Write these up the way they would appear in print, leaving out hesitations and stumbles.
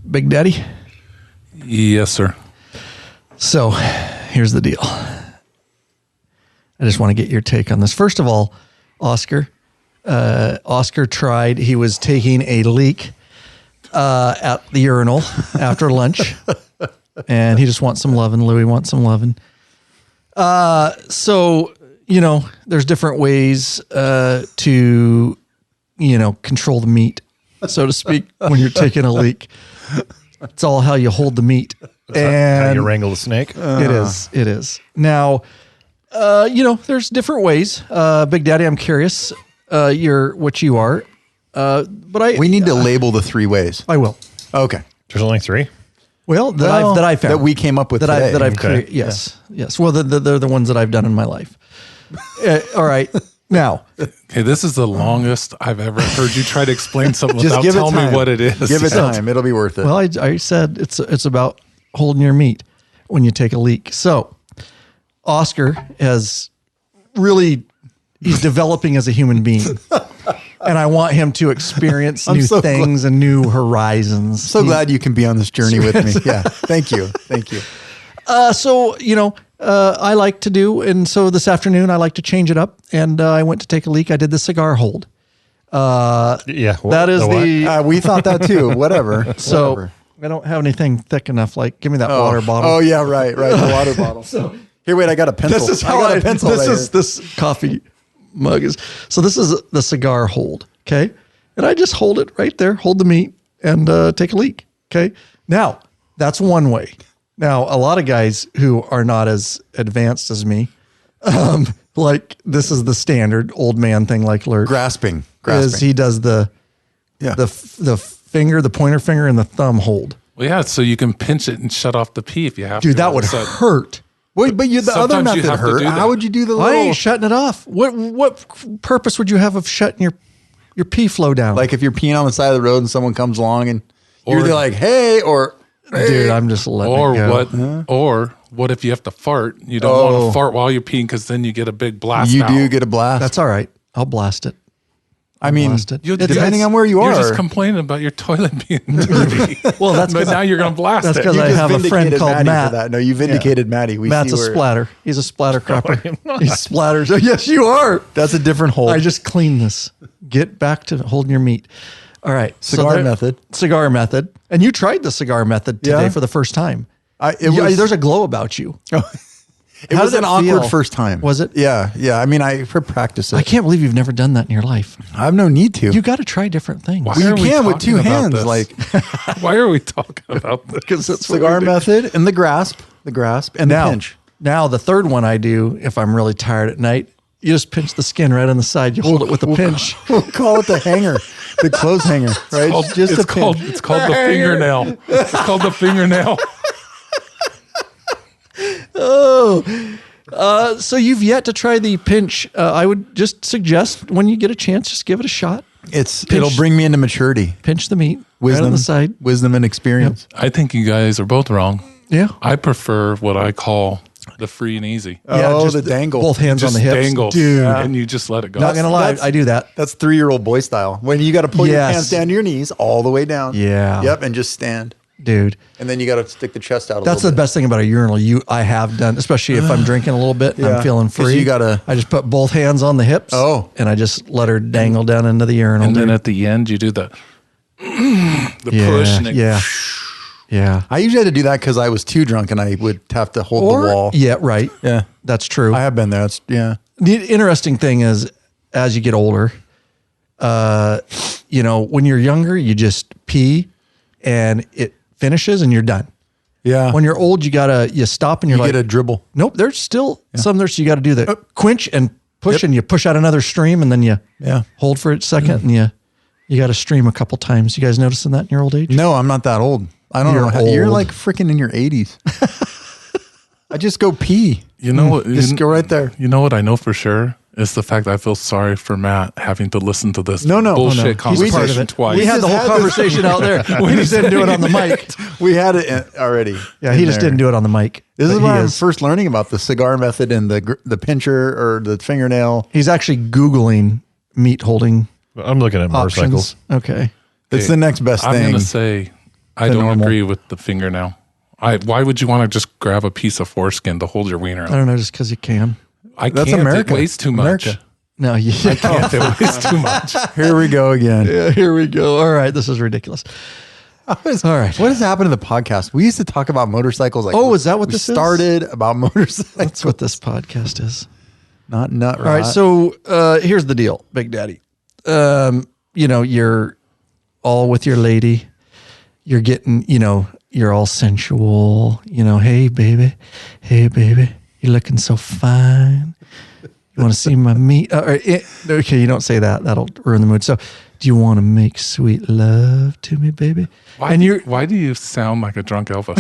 Big Daddy? Yes, sir. So here's the deal. I just want to get your take on this. First of all, Oscar tried, he was taking a leak at the urinal after lunch, and he just wants some loving. Louie wants some loving. So, you know, there's different ways to, you know, control the meat, so to speak, when you're taking a leak. It's all how you hold the meat. And how you wrangle the snake. It is. Now, you know, there's different ways. Big Daddy, I'm curious, you're what you are. But we need to label the 3 ways. I will. Okay. There's only 3? Well, that I found. That we came up with today. That I've created. Yes. Yeah. Yes. Well, they're the ones that I've done in my life. All right. Now. Okay, this is the longest I've ever heard you try to explain something Just without telling me what it is. Give it time. It'll be worth it. Well, I said it's about holding your meat when you take a leak. So Oscar has really, he's developing as a human being. And I want him to experience new things and new horizons. So glad you can be on this journey with me. Yeah. Thank you. Thank you. So, you know, I like to do, and so this afternoon I like to change it up, and I went to take a leak. I did the cigar hold. Yeah. That is we thought that too. Whatever. So Whatever. I don't have anything thick enough. Like, give me that water bottle. Oh yeah, right. The water bottle. Here, wait, I got a pencil. This is how I got a pencil. This coffee mug is. So this is the cigar hold. Okay. And I just hold it right there, hold the meat, and take a leak. Okay. Now, that's one way. Now, a lot of guys who are not as advanced as me, like this is the standard old man thing, like Lurch. Grasping. Is he does the finger, the pointer finger, and the thumb hold. Well, yeah, so you can pinch it and shut off the pee if you have to. Dude, that would hurt. Wait, but the other Sometimes you method have to hurt. do that. How would you do the I little? ain't shutting it off. What purpose would you have of shutting your pee flow down? Like if you're peeing on the side of the road and someone comes along and you're either like, hey, or hey. Dude, I'm just letting Or it go. what? Or what if you have to fart? You don't want to fart while you're peeing because then you get a big blast. You out. do get a blast. That's all right. I'll blast it. I mean, You're depending on where you are. You're just complaining about your toilet being dirty. Well, that's but now you're going to blast that's it. because I just have a friend vindicated called Maddie Matt. for that. No, you vindicated Maddie. Matt's see a where- splatter. He's a splatter crapper. I am not. He splatters. Yes, you are. That's a different hole. I just cleaned this. Get back to holding your meat. All right. Cigar method. Cigar method. And you tried the cigar method today Yeah. for the first time. There's a glow about you. It How was did an it awkward feel? first time. Was it? Yeah. I mean, I practiced it. I can't believe you've never done that in your life. I have no need to. You got to try different things. Why you are we can with talking 2 about hands. this? Like Why are we talking about this? Because that's cigar method and the grasp, and the pinch. Now, the third one I do, if I'm really tired at night, you just pinch the skin right on the side. You hold it with a pinch. We'll call it the hanger, the clothes hanger, right? It's called the fingernail. It's called the fingernail. So you've yet to try the pinch. I would just suggest when you get a chance, just give it a shot. It'll bring me into maturity, Pinch the meat wisdom, right on the side. wisdom and experience. I think you guys are both wrong. Yeah. I prefer what I call the free and easy. Oh, just the dangle. Both hands on Just the hips. dangle, Dude. and you just let it go. Not going to lie, I do that. That's 3-year-old boy style. When you got to pull your Yes. pants down to your knees all the way down. Yeah. Yep, and just stand. Dude. And then you got to stick the chest out a That's the little bit. best thing about a urinal. I have done, especially if I'm drinking a little bit and Yeah. I'm feeling 'Cause free. you gotta- I just put both hands on the hips. Oh. And I just let her dangle down into the urinal. And then dude. at the end, you do the yeah, push. And it, yeah. I usually had to do that because I was too drunk and I would have to hold the wall. Yeah, right. Yeah. That's true. I have been there. Yeah. The interesting thing is, as you get older, you know, when you're younger, you just pee and it finishes and you're done. Yeah. When you're old, you stop and you're you like, get a dribble. nope, there's still some there's you got to do the quench and push and you push out another stream and then you hold for a second and you got to stream a couple times. You guys noticing that in your old age? No, I'm not that old. I don't know how you're old. like freaking in your 80s. I just go pee. You know what? Just go right there. You know what I know for sure is the fact that I feel sorry for Matt having to listen to this No. bullshit He's conversation part of it. twice. We had the just whole had this- conversation out there. We just didn't do it on the mic. We had it already. Yeah, he just didn't do it on the mic. This But is he when I was first learning about the cigar method and the pincher or the fingernail. He's actually Googling meat holding I'm looking at motorcycles. options. Okay. It's the next best I'm thing. going to say I don't agree with the fingernail. Why would you want to just grab a piece of foreskin to hold your wiener I on? don't know, just because you can. That's can't. America. It weighs too much. America. No, you Can't. It weighs too much. Here we go again. Yeah, here we go. All right, this is ridiculous. All right. What has happened to the podcast? We used to talk about motorcycles. Like, Oh, is that what we this is? started about motorcycles? That's what this podcast is. Not nut. All right, so here's the deal, Big Daddy. You're all with your lady. You're getting, you're all sensual. Hey, baby, you're looking so fine. You want to see my meat? Okay, you don't say that. That'll ruin the mood. So, do you want to make sweet love to me, baby? Why do you sound like a drunk Elvis?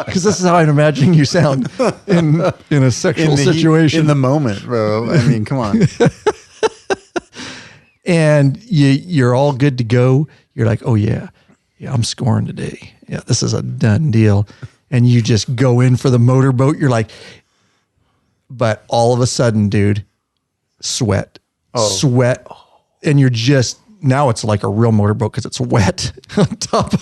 Because this is how I'm imagining you sound in a sexual situation. in the moment, bro. I mean, come on. And you're all good to go. You're like, oh yeah, I'm scoring today. Yeah, this is a done deal. And you just go in for the motorboat. You're like, but all of a sudden, dude, sweat, and you're just now it's like a real motorboat because it's wet on top.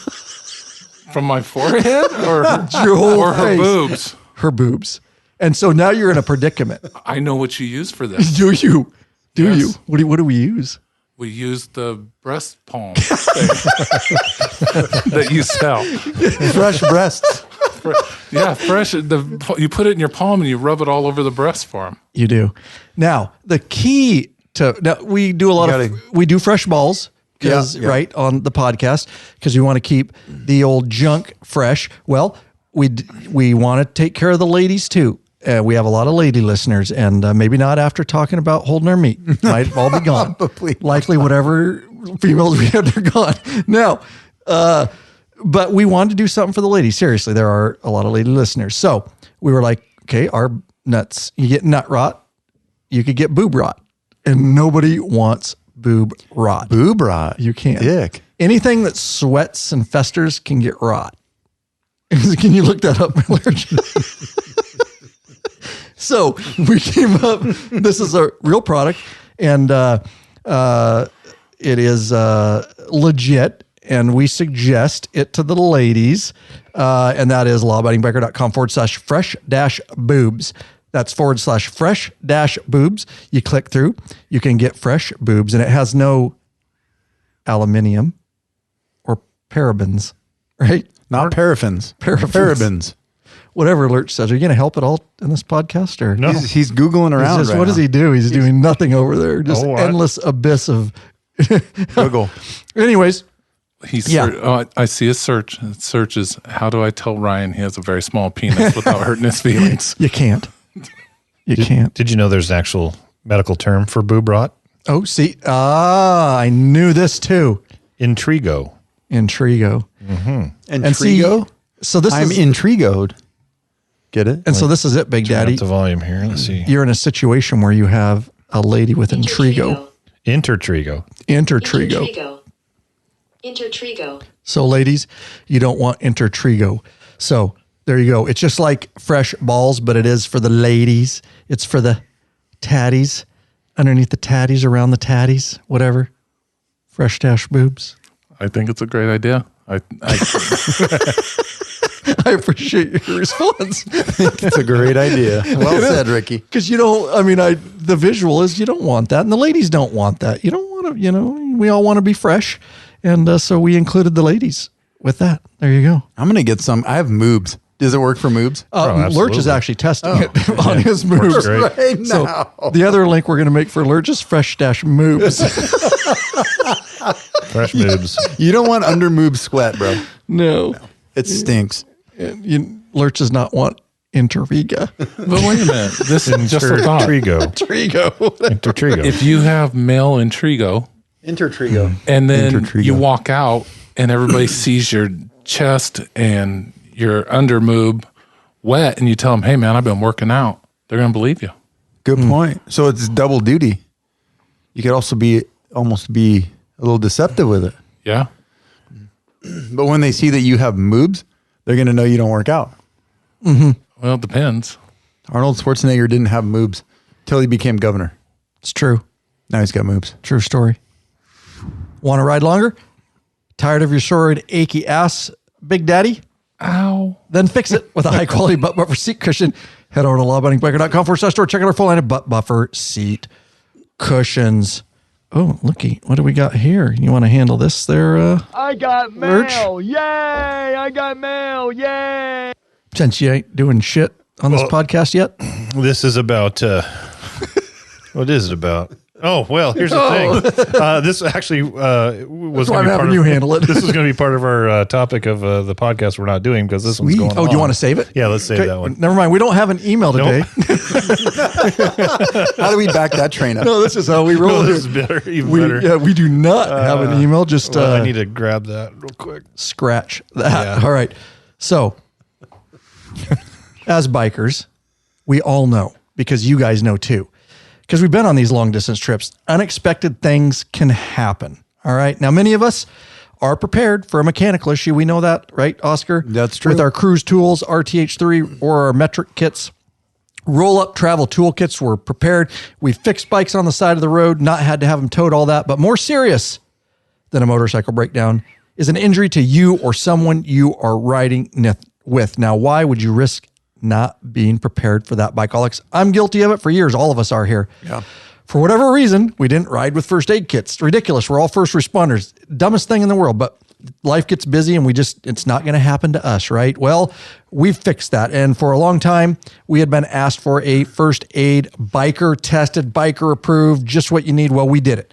From my forehead or Your whole or her face. boobs? Her boobs. And so now you're in a predicament. I know what you use for this. Do you? Do Yes. you? What do we use? We use the breast palm thing that you sell. Fresh breasts. Yeah, fresh. You put it in your palm and you rub it all over the breast for them. You do. Now, the key to we do a lot we do fresh balls because right on the podcast because we want to keep the old junk fresh. Well, we want to take care of the ladies too. We have a lot of lady listeners, and maybe not after talking about holding our meat. Might all be gone. Likely, whatever females we have, they're gone. Now, but we wanted to do something for the ladies. Seriously, there are a lot of lady listeners. So we were like, okay, our nuts, you get nut rot, you could get boob rot, and nobody wants boob rot. Boob rot. You can't. Dick. Anything that sweats and festers can get rot. Can you look that up, Lurch? So we came up, this is a real product, and it is legit, and we suggest it to the ladies, and that is lawabidingbiker.com/fresh-boobs. That's /fresh-boobs. You click through, you can get fresh boobs, and it has no aluminium or parabens, right? Not paraffins. Parabens. Whatever Lurch says. Are you going to help at all in this podcast? Or No. He's Googling around. what does he do? He's doing nothing over there. Just endless abyss of Google. Anyways. I see a search. It searches, how do I tell Ryan he has a very small penis without hurting his feelings? You can't. You can't. Did you know there's an actual medical term for boob rot? Oh, see. I knew this too. Intrigo. Intrigo. Mm-hmm. And see, so this I'm is intrigoed. Get it? And so this is it, Big Daddy. Turn up the volume here. Let's see. You're in a situation where you have a lady with intrigo. Intertrigo. Intertrigo. So ladies, you don't want intertrigo. So there you go. It's just like fresh balls, but it is for the ladies. It's for the tatties, underneath the tatties, around the tatties, whatever. Fresh dash boobs. I think it's a great idea. I appreciate your response. It's a great idea. Well said, Ricky. Because the visual is you don't want that. And the ladies don't want that. You don't want to, we all want to be fresh. And so we included the ladies with that. There you go. I'm going to get some. I have moobs. Does it work for moobs? Lurch is actually testing it on his moves. Right now. So the other link we're going to make for Lurch is fresh dash moves. Fresh boobs. You don't want under moob sweat, bro. No. It stinks. Lurch does not want intriga. But wait a minute. This is just a thought. Intertrigo. If you have male intrigo, and then you walk out and everybody sees your chest and your under moob wet, and you tell them, "Hey, man, I've been working out," they're going to believe you. Good point. So it's double duty. You could also almost be a little deceptive with it. Yeah. But when they see that you have moobs, they're going to know you don't work out. Mm-hmm. Well, it depends. Arnold Schwarzenegger didn't have moobs till he became governor. It's true. Now he's got moobs. True story. Want to ride longer? Tired of your sore and achy ass, Big Daddy? Ow. Then fix it with a high-quality butt buffer seat cushion. Head over to law-abidingbiker.com/store. Check out our full line of butt buffer seat cushions. Oh, looky. What do we got here? You want to handle this there, I got Lurch? mail. Yay! I got mail. Yay! Since you ain't doing shit on this podcast yet? This is about, what is it about? Oh, well, here's the thing. This actually was going to be part of, you handle it. This is going to be part of our topic of the podcast we're not doing because this one's going on. Oh, do you want to save it? Yeah, let's save that one. Never mind. We don't have an email today. How do we back that train up? No, this is how we roll. No, this is better, even better. Yeah, we do not have an email. Just I need to grab that real quick. Scratch that. Yeah. All right. So, as bikers, we all know, because you guys know too, because we've been on these long distance trips, unexpected things can happen. All right. Now, many of us are prepared for a mechanical issue. We know that, right, Oscar? That's true. With our cruise tools, RTH3 or our metric kits, roll up travel toolkits, we're prepared. We fixed bikes on the side of the road, not had to have them towed, all that. But more serious than a motorcycle breakdown is an injury to you or someone you are riding with. Now, why would you risk not being prepared for that, Bikeaholics? I'm guilty of it for years. All of us are here. Yeah. For whatever reason, we didn't ride with first aid kits. It's ridiculous. We're all first responders. Dumbest thing in the world, but life gets busy and it's not going to happen to us, right? Well, we've fixed that. And for a long time, we had been asked for a first aid biker tested, biker approved, just what you need. Well, we did it.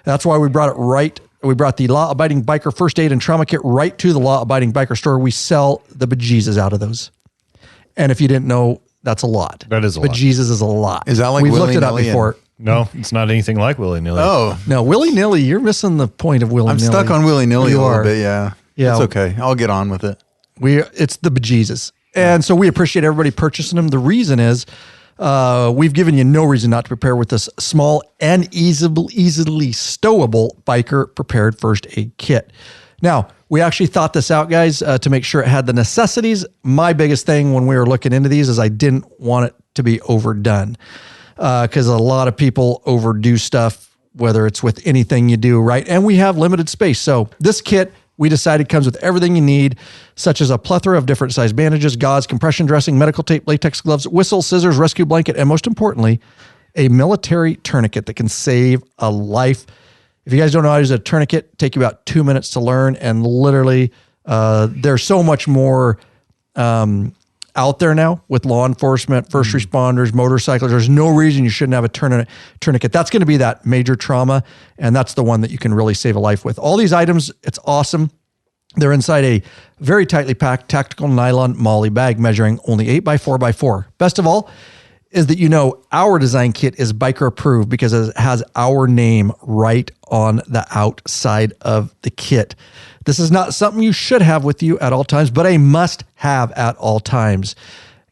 That's why we brought it right. We brought the Law Abiding Biker First Aid and Trauma Kit right to the Law Abiding Biker store. We sell the bejesus out of those. And if you didn't know, that's a lot. That is a lot. Bejesus is a lot. Is that like We've looked it up willy-nilly before. No, it's not anything like willy-nilly. Oh, No, willy-nilly, you're missing the point of willy-nilly. I'm stuck on willy-nilly You a little are. bit. Yeah. Yeah. It's okay. I'll get on with it. It's the bejesus. And so we appreciate everybody purchasing them. The reason is we've given you no reason not to prepare with this small and easily stowable biker prepared first aid kit. Now, we actually thought this out, guys, to make sure it had the necessities. My biggest thing when we were looking into these is I didn't want it to be overdone because a lot of people overdo stuff, whether it's with anything you do, right? And we have limited space. So this kit, we decided, comes with everything you need, such as a plethora of different size bandages, gauze, compression dressing, medical tape, latex gloves, whistle, scissors, rescue blanket, and most importantly, a military tourniquet that can save a life. If you guys don't know how to use a tourniquet, take you about 2 minutes to learn. And literally, there's so much more out there now with law enforcement, first responders, motorcyclists. There's no reason you shouldn't have a tourniquet. That's going to be that major trauma. And that's the one that you can really save a life with. All these items, it's awesome. They're inside a very tightly packed tactical nylon MOLLE bag measuring only 8x4x4. Best of all is that, you know, our design kit is biker approved because it has our name right on the outside of the kit. This is not something you should have with you at all times, but a must have at all times.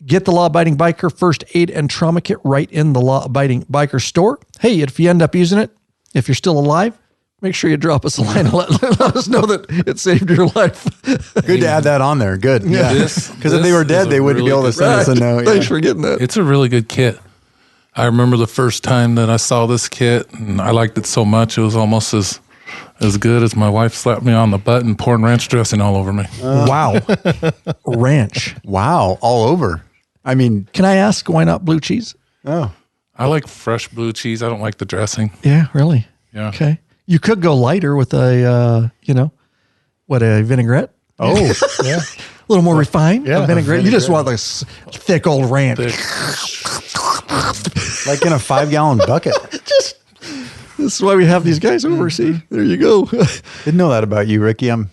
Get the Law Abiding Biker First Aid and Trauma Kit right in the Law Abiding Biker store. Hey, if you end up using it, if you're still alive, make sure you drop us a line and let us know that it saved your life. Good to add that on there. Good. Yeah. Because if they were dead, they wouldn't be able to send us a note. Thanks for getting that. It's a really good kit. I remember the first time that I saw this kit, and I liked it so much, it was almost as good as my wife slapped me on the butt and pouring ranch dressing all over me. Wow. Ranch. Wow. All over. I mean, Can I ask why not blue cheese? oh, I like fresh blue cheese. I don't like the dressing. Yeah, really? Yeah. Okay. You could go lighter with a, a vinaigrette. oh, yeah. A little more refined. Yeah, a vinaigrette. You just want this thick old ranch. Thick. Like in a 5-gallon bucket. This is why we have these guys over. See, there you go. Didn't know that about you, Ricky. I'm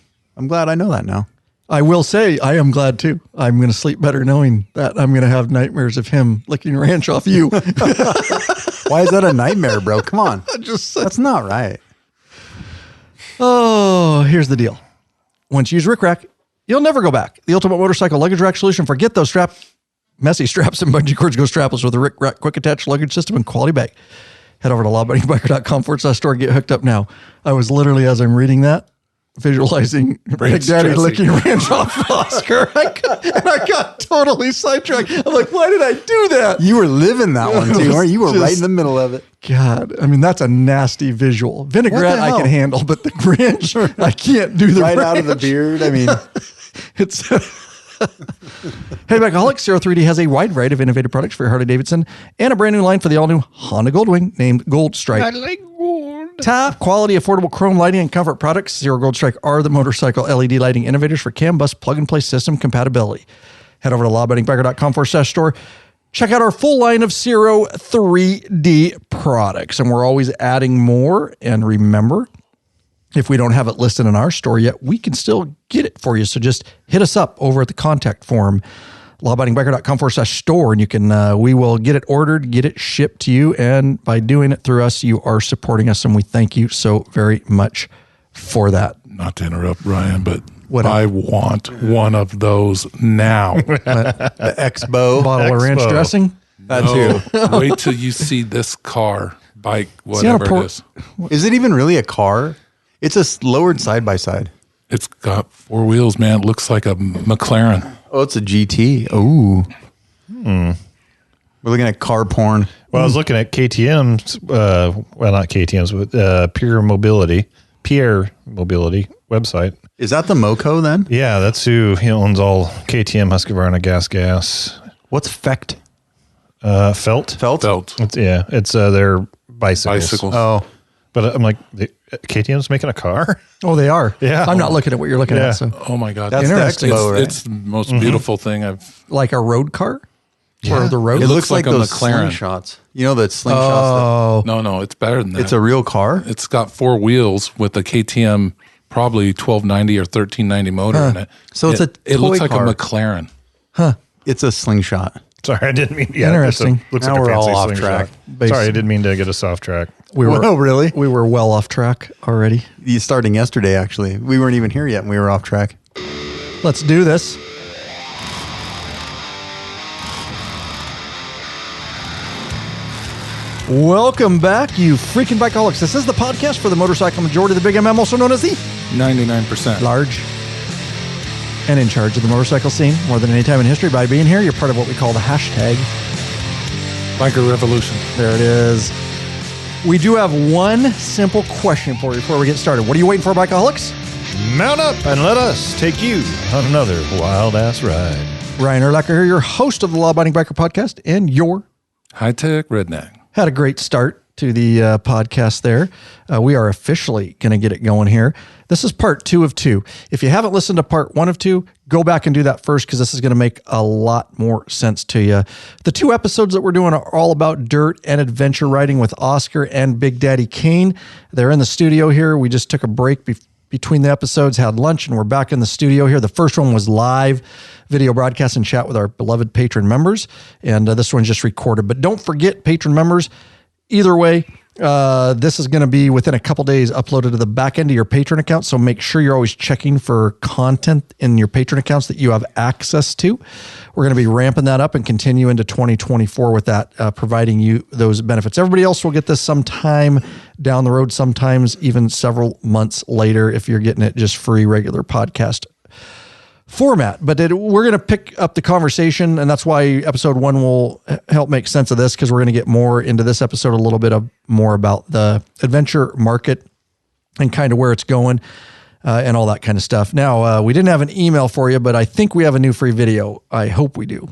glad I know that now. I will say I am glad too. I'm going to sleep better knowing that I'm going to have nightmares of him licking ranch off you. Why is that a nightmare, bro? Come on. That's not right. Oh, here's the deal. Once you use Rick Rack, you'll never go back. The ultimate motorcycle luggage rack solution. Forget those messy straps and bungee cords. Go strapless with the Rick Rack quick attach luggage system and quality bag. Head over to lawabidingbiker.com/store. Get hooked up now. I was literally, as I'm reading that, visualizing Big Daddy licking ranch off Oscar. I got totally sidetracked. I'm like, why did I do that? You were living that one too, or you were right in the middle of it. God, I mean, that's a nasty visual. Vinaigrette I can handle, but the ranch, I can't do the right ranch. Out of the beard. I mean, it's... Hey, Bikeaholics, 03D has a wide variety of innovative products for your Harley-Davidson and a brand new line for the all-new Honda Goldwing named Gold Strike. I like gold. Top quality, affordable chrome lighting and comfort products. Zero Gold Strike are the motorcycle LED lighting innovators for CAN bus plug-and-play system compatibility. Head over to lawabidingbiker.com/store. Check out our full line of Zero 3D products. And we're always adding more. And remember, if we don't have it listed in our store yet, we can still get it for you. So just hit us up over at the contact form, lawabidingbiker.com/store, and you can, we will get it ordered, get it shipped to you. And by doing it through us, you are supporting us. And we thank you so very much for that. Not to interrupt, Ryan, but What I want one of those now. the Expo. Bottle of ranch dressing. That too. Wait till you see this car, bike, whatever it is. Is it even really a car? It's a lowered side-by-side. It's got four wheels, man. It looks like a McLaren. Oh, it's a GT. Ooh. We're looking at car porn. Well, I was looking at KTM's, well, not KTM's, but Pierre Mobility website. Is that the Moco then? Yeah, that's who owns all KTM, Husqvarna, Gas. What's Fecht? Felt. It's their bicycles. Oh. But I'm like, KTM's making a car? Oh, they are. Yeah. I'm not looking at what you're looking at. So. Oh my God. That's interesting. the Expo, right? It's the most beautiful thing I've. Like a road car? Yeah. Or the road? It looks like a those McLaren. slingshots. You know the slingshots? Oh. No, it's better than that. It's a real car? It's got four wheels with a KTM, probably 1290 or 1390 motor in it. So it's a It looks toy like car. a McLaren. It's a slingshot. Sorry, I didn't mean. Yeah, Interesting. Looks Now like a we're all fancy off slingshot. track. Sorry, I didn't mean to get us off track. We were, Oh, really? We were well off track already. Starting yesterday, actually. We weren't even here yet and we were off track. Let's do this. Welcome back, you freaking bikeaholics. This is the podcast for the motorcycle majority of the Big MM, also known as the 99%. large and in charge of the motorcycle scene more than any time in history. By being here, you're part of what we call the hashtag. Biker Revolution. There it is. We do have one simple question for you before we get started. What are you waiting for, bikeaholics? Mount up and let us take you on another wild-ass ride. Ryan Urlacher here, your host of the Law Abiding Biker Podcast, and your High-tech redneck. had a great start to the podcast there. We are officially going to get it going here. This is part 2 of 2. If you haven't listened to part 1 of 2, go back and do that first because this is going to make a lot more sense to you. The 2 episodes that we're doing are all about dirt and adventure riding with Oscar and Big Daddy Kane. They're in the studio here. We just took a break between the episodes, had lunch, and we're back in the studio here. The first one was live video broadcast and chat with our beloved patron members, and this one's just recorded. But don't forget, patron members, either way, this is going to be within a couple days uploaded to the back end of your patron account. So make sure you're always checking for content in your patron accounts that you have access to. We're going to be ramping that up and continue into 2024 with that, providing you those benefits. Everybody else will get this sometime down the road, sometimes even several months later if you're getting it just free regular podcast format. But we're going to pick up the conversation, and that's why episode 1 will help make sense of this, because we're going to get more into this episode, a little bit of more about the adventure market and kind of where it's going and all that kind of stuff. Now, we didn't have an email for you, but I think we have a new free video. I hope we do.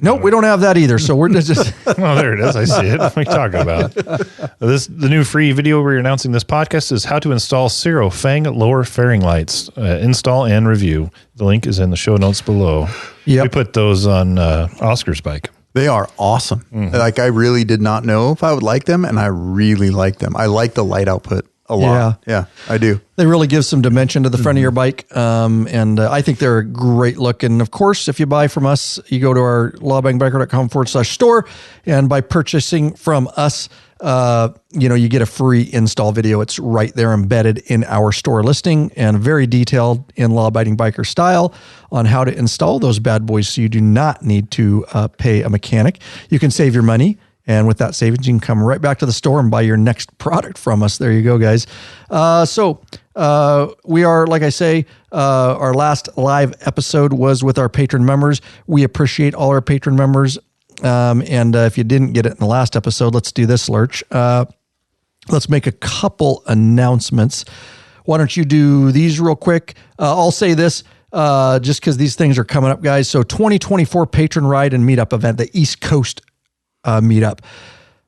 Nope, we don't have that either. So we're just Oh, there it is. I see it. What are you talking about? The new free video we're announcing this podcast is how to install Zero Fang lower fairing lights. Install and review. The link is in the show notes below. Yep. We put those on Oscar's bike. They are awesome. Like, I really did not know if I would like them, and I really like them. I like the light output a lot. Yeah, I do. They really give some dimension to the front of your bike. And I think they're a great look. And of course, if you buy from us, you go to our lawabidingbiker.com/store. And by purchasing from us, you get a free install video. It's right there embedded in our store listing and very detailed in Law Abiding Biker style on how to install those bad boys. So you do not need to pay a mechanic. You can save your money. And with that savings, you can come right back to the store and buy your next product from us. There you go, guys. So We are, like I say, our last live episode was with our patron members. We appreciate all our patron members. And if you didn't get it in the last episode, let's do this, Lurch. Let's make a couple announcements. Why don't you do these real quick? I'll say this just because these things are coming up, guys. So 2024 Patron Ride and Meetup event, the East Coast Meetup.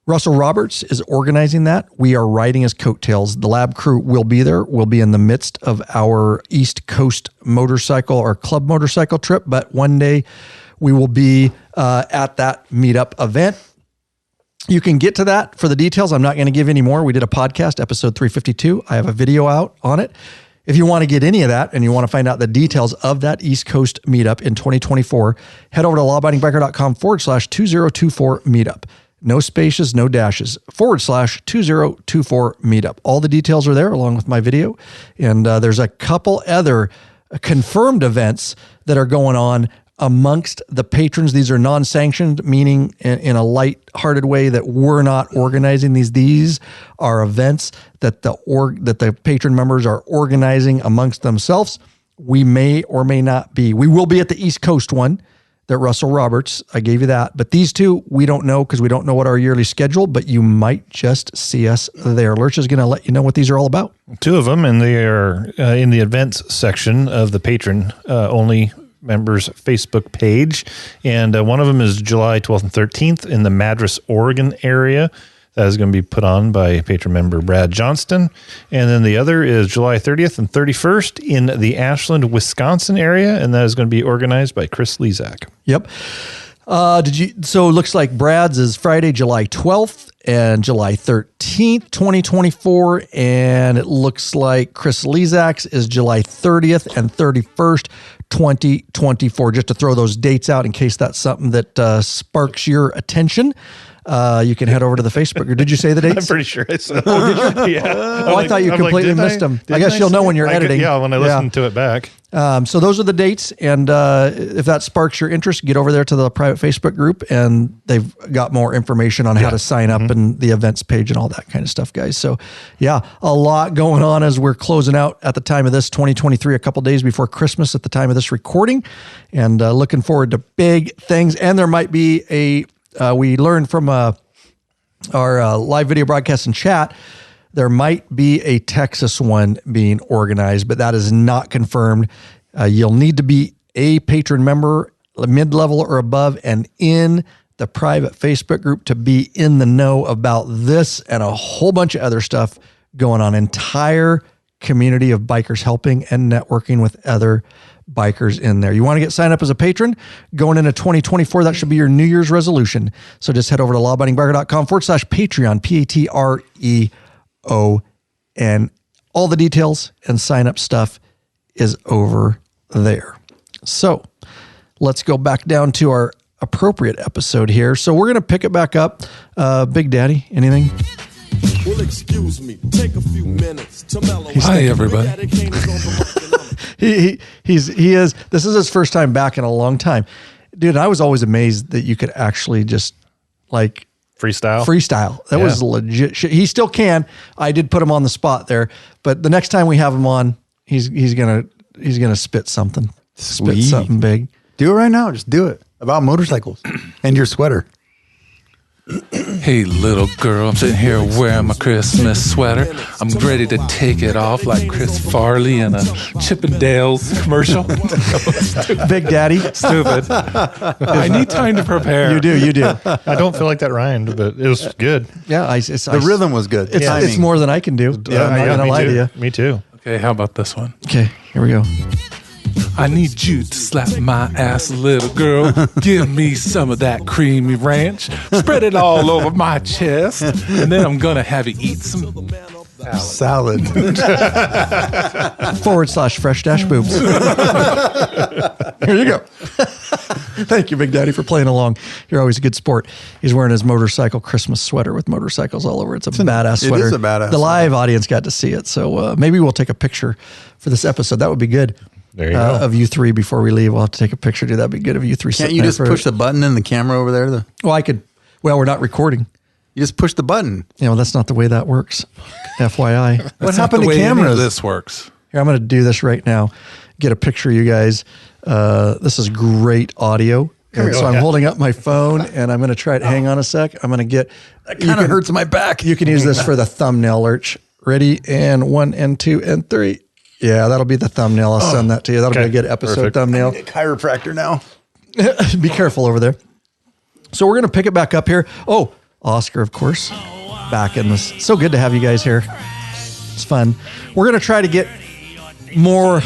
Russell Roberts is organizing that. We are riding his coattails. The lab crew will be there. We'll be in the midst of our East Coast motorcycle or club motorcycle trip, but one day we will be at that meetup event. You can get to that for the details. I'm not going to give any more. We did a podcast, episode 352. I have a video out on it. If you want to get any of that and you want to find out the details of that East Coast meetup in 2024, head over to lawabidingbiker.com/2024 meetup. No spaces, no dashes, /2024 meetup. All the details are there along with my video. And there's a couple other confirmed events that are going on amongst the patrons. These are non-sanctioned, meaning in a light-hearted way that we're not organizing these. These are events that the patron members are organizing amongst themselves. We may or may not be. We will be at the East Coast one, that Russell Roberts, I gave you that. But these two, we don't know because we don't know what our yearly schedule, but you might just see us there. Lurch is going to let you know what these are all about. Two of them, and they are in the events section of the patron only members Facebook page. And one of them is July 12th and 13th in the Madras, Oregon area. That is going to be put on by patron member Brad Johnston. And then the other is July 30th and 31st in the Ashland, Wisconsin area. And that is going to be organized by Chris Lezak. Yep. So it looks like Brad's is Friday, July 12th and July 13th, 2024. And it looks like Chris Lezak's is July 30th and 31st, 2024. Just to throw those dates out in case that's something that sparks your attention. You can head over to the Facebook group. Did you say the dates? I'm pretty sure I said. Oh, did you? Yeah. Oh, I thought you completely missed them. I guess you'll know when you're editing. Yeah, when I listen to it back. So those are the dates. And if that sparks your interest, get over there to the private Facebook group, and they've got more information on how to sign up and the events page and all that kind of stuff, guys. So yeah, a lot going on as we're closing out at the time of this 2023, a couple days before Christmas at the time of this recording, and looking forward to big things. And there might be we learned from our live video broadcast and chat, there might be a Texas one being organized, but that is not confirmed. You'll need to be a patron member, mid-level or above, and in the private Facebook group to be in the know about this and a whole bunch of other stuff going on. Entire community of bikers helping and networking with other bikers in there. You want to get signed up as a patron going into 2024. That should be your New Year's resolution. So just head over to lawabidingbiker.com/Patreon, Patreon. All the details and sign up stuff is over there. So let's go back down to our appropriate episode here. So we're going to pick it back up. Big Daddy, anything? Well, excuse me. Take a few minutes to mellow. Hi, everybody. He is. This is his first time back in a long time, dude. I was always amazed that you could actually just like freestyle. That was legit shit. He still can. I did put him on the spot there, but the next time we have him on, he's gonna spit something. Sweet. Spit something big. Do it right now. Just do it about motorcycles and your sweater. Hey, little girl, I'm sitting here wearing my Christmas sweater. I'm ready to take it off like Chris Farley in a Chippendales commercial. Big Daddy. Stupid. I need time to prepare. You do. I don't feel like that rhymed, but it was good. Yeah, the rhythm was good. It's more than I can do. I'm not gonna lie to you. Me too. Okay, how about this one? Okay, here we go. I need you to slap my ass, little girl. Give me some of that creamy ranch. Spread it all over my chest. And then I'm going to have you eat some salad. /fresh-boobs. Here you go. Thank you, Big Daddy, for playing along. You're always a good sport. He's wearing his motorcycle Christmas sweater with motorcycles all over. It's a badass sweater. It is a badass The live audience got to see it. So maybe we'll take a picture for this episode. That would be good. There you go. Of you three before we leave. We'll have to take a picture, dude. That'd be good of you three. Can't you just push the button in the camera over there? Well, I could. Well, we're not recording. You just push the button. That's not the way that works. FYI. What happened to cameras? This works. Here, I'm going to do this right now. Get a picture of you guys. This is great audio. And so I'm holding up my phone, and I'm going to try it. Hang on a sec. I'm going to get... That kind of hurts my back. You can use this for the thumbnail, Lurch. Ready? And 1 and 2 and 3. Yeah, that'll be the thumbnail. I'll send that to you. That'll be a good episode thumbnail. I need a chiropractor now. Be careful over there. So we're going to pick it back up here. Oh, Oscar, of course, back in this. So good to have you guys here. It's fun. We're going to try to get more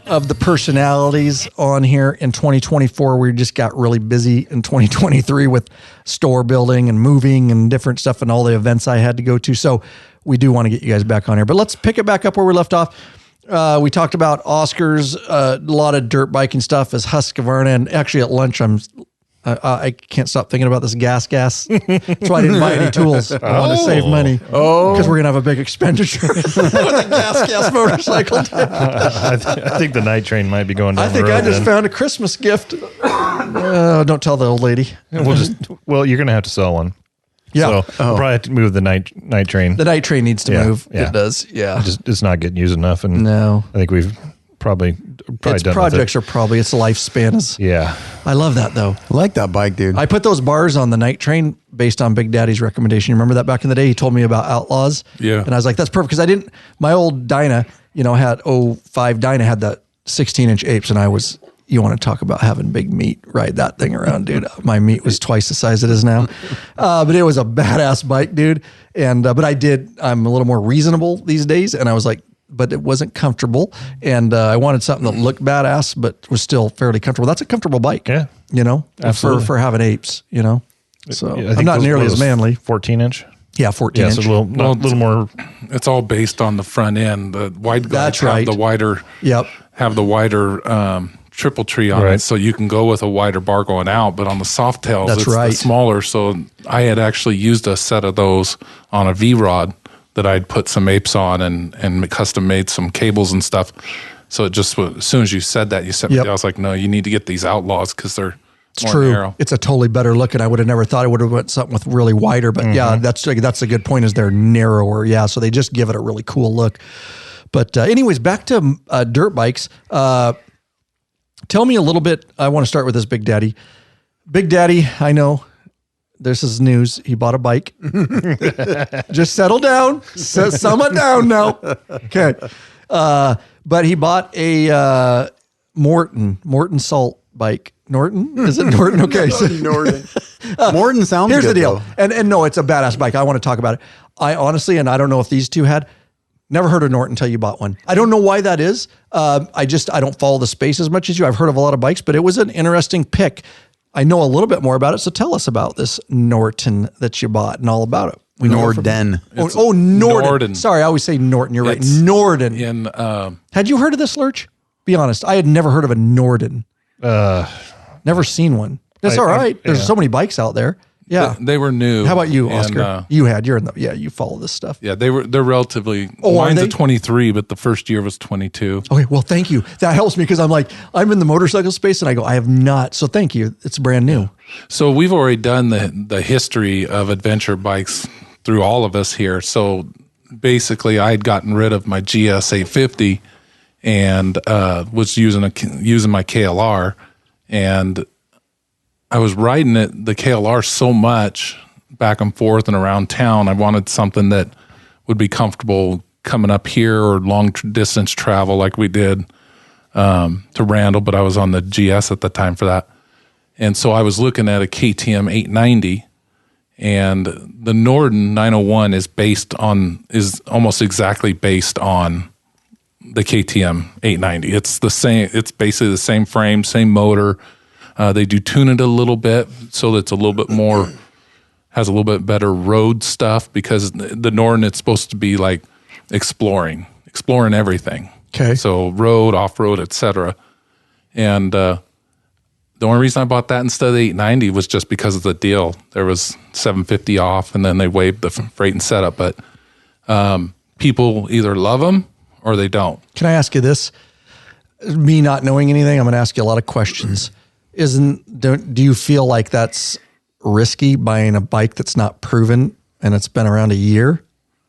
of the personalities on here in 2024. We just got really busy in 2023 with store building and moving and different stuff and all the events I had to go to. So we do want to get you guys back on here. But let's pick it back up where we left off. We talked about Oscar's, a lot of dirt biking stuff as Husqvarna. And actually at lunch, I can't stop thinking about this gas. That's why I didn't buy any tools. I want to save money. Because we're going to have a big expenditure with the gas motorcycle. I think the night train might be going down I think the road I just found a Christmas gift. Don't tell the old lady. Well, you're going to have to sell one. Yeah. So we'll probably have to move the night train. The night train needs to move. Yeah. It does. Yeah. It's not getting used enough. And no. I think we've probably its done projects with it. are probably its lifespan is. Yeah. I love that though. I like that bike, dude. I put those bars on the night train based on Big Daddy's recommendation. You remember that back in the day? He told me about Outlaws. Yeah. And I was like, that's perfect. Because my old Dyna, had 05 Dyna had that 16-inch apes. And you want to talk about having big meat, ride that thing around, dude. My meat was twice the size it is now. But it was a badass bike, dude. And, but I'm a little more reasonable these days. And I was like, but it wasn't comfortable. And I wanted something that looked badass, but was still fairly comfortable. That's a comfortable bike. Yeah. For having apes, So Yeah, I think I'm not nearly as manly. 14-inch. Yeah, 14 So inch. a little more. It's all based on the front end. The wide That's guys right. have the wider. Yep. Have the wider triple tree on it, so you can go with a wider bar going out. But on the soft tails, That's it's right. the smaller. So I had actually used a set of those on a V rod that I'd put some apes on and custom made some cables and stuff. So it just as soon as you said that, you sent me. I was like, no, you need to get these Outlaws because they're more true. narrow. It's a totally better look, and I would have never thought I would have went something with really wider. But yeah, that's a good point. Is they're narrower? Yeah, so they just give it a really cool look. But anyways, back to dirt bikes. Tell me a little bit. I want to start with this Big Daddy. Big Daddy, I know this is news. He bought a bike. Just settle down. Sum it down now. Okay. But he bought a Morton salt bike. Norton? Is it Norton? Okay. Norton. Morton sounds Here's good, the deal. though. And no, it's a badass bike. I want to talk about it. I honestly, and I don't know if these two had, never heard of Norton until you bought one. I don't know why that is. I don't follow the space as much as you. I've heard of a lot of bikes, but it was an interesting pick. I know a little bit more about it. So tell us about this Norton that you bought and all about it. Norden. Norden. Sorry, I always say Norton. You're right. Norden. Had you heard of this, Lurch? Be honest. I had never heard of a Norden. Never seen one. That's all right. There's so many bikes out there. Yeah. They were new. How about you, Oscar? You follow this stuff. Yeah, they're relatively, mine's a 23, but the first year was 22. Okay, well, thank you. That helps me because I'm in the motorcycle space and I go, I have not. So thank you. It's brand new. So we've already done the history of adventure bikes through all of us here. So basically I had gotten rid of my GS 850 and was using my KLR, and I was riding the KLR so much back and forth and around town. I wanted something that would be comfortable coming up here or long distance travel like we did to Randall, but I was on the GS at the time for that. And so I was looking at a KTM 890, and the Norden 901 is almost exactly based on the KTM 890. It's the same. It's basically the same frame, same motor. They do tune it a little bit so that it's a little bit more, has a little bit better road stuff, because the Norden, it's supposed to be like exploring everything. Okay. So road, off-road, etc. And the only reason I bought that instead of the 890 was just because of the deal. There was $750 off, and then they waived the freight and setup. But people either love them or they don't. Can I ask you this? Me not knowing anything, I'm going to ask you a lot of questions. Do you feel like that's risky, buying a bike that's not proven and it's been around a year?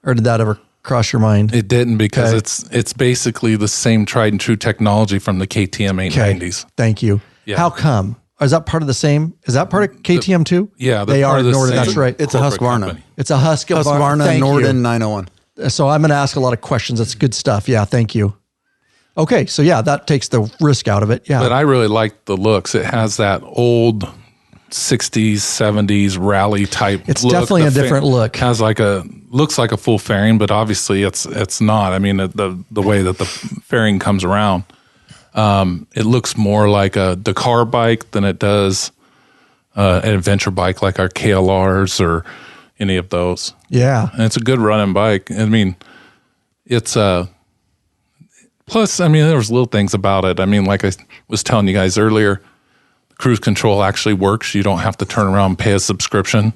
Or did that ever cross your mind? It didn't, because it's basically the same tried and true technology from the KTM 890s. Thank you. Yeah. How come? Is that part of the same? Is that part of KTM too? Yeah, they are. Norden, that's right. It's a Husqvarna. It's a Husqvarna Norden 901. So I'm going to ask a lot of questions. That's good stuff. Yeah, thank you. Okay, so yeah, that takes the risk out of it. Yeah, but I really like the looks. It has that old 60s, 70s rally type. It's look. Definitely a different look. Has looks like a full fairing, but obviously it's not. I mean, the way that the fairing comes around, it looks more like a Dakar bike than it does an adventure bike like our KLRs or any of those. Yeah, and it's a good running bike. I mean, it's plus, I mean, there was little things about it. I mean, like I was telling you guys earlier, cruise control actually works. You don't have to turn around and pay a subscription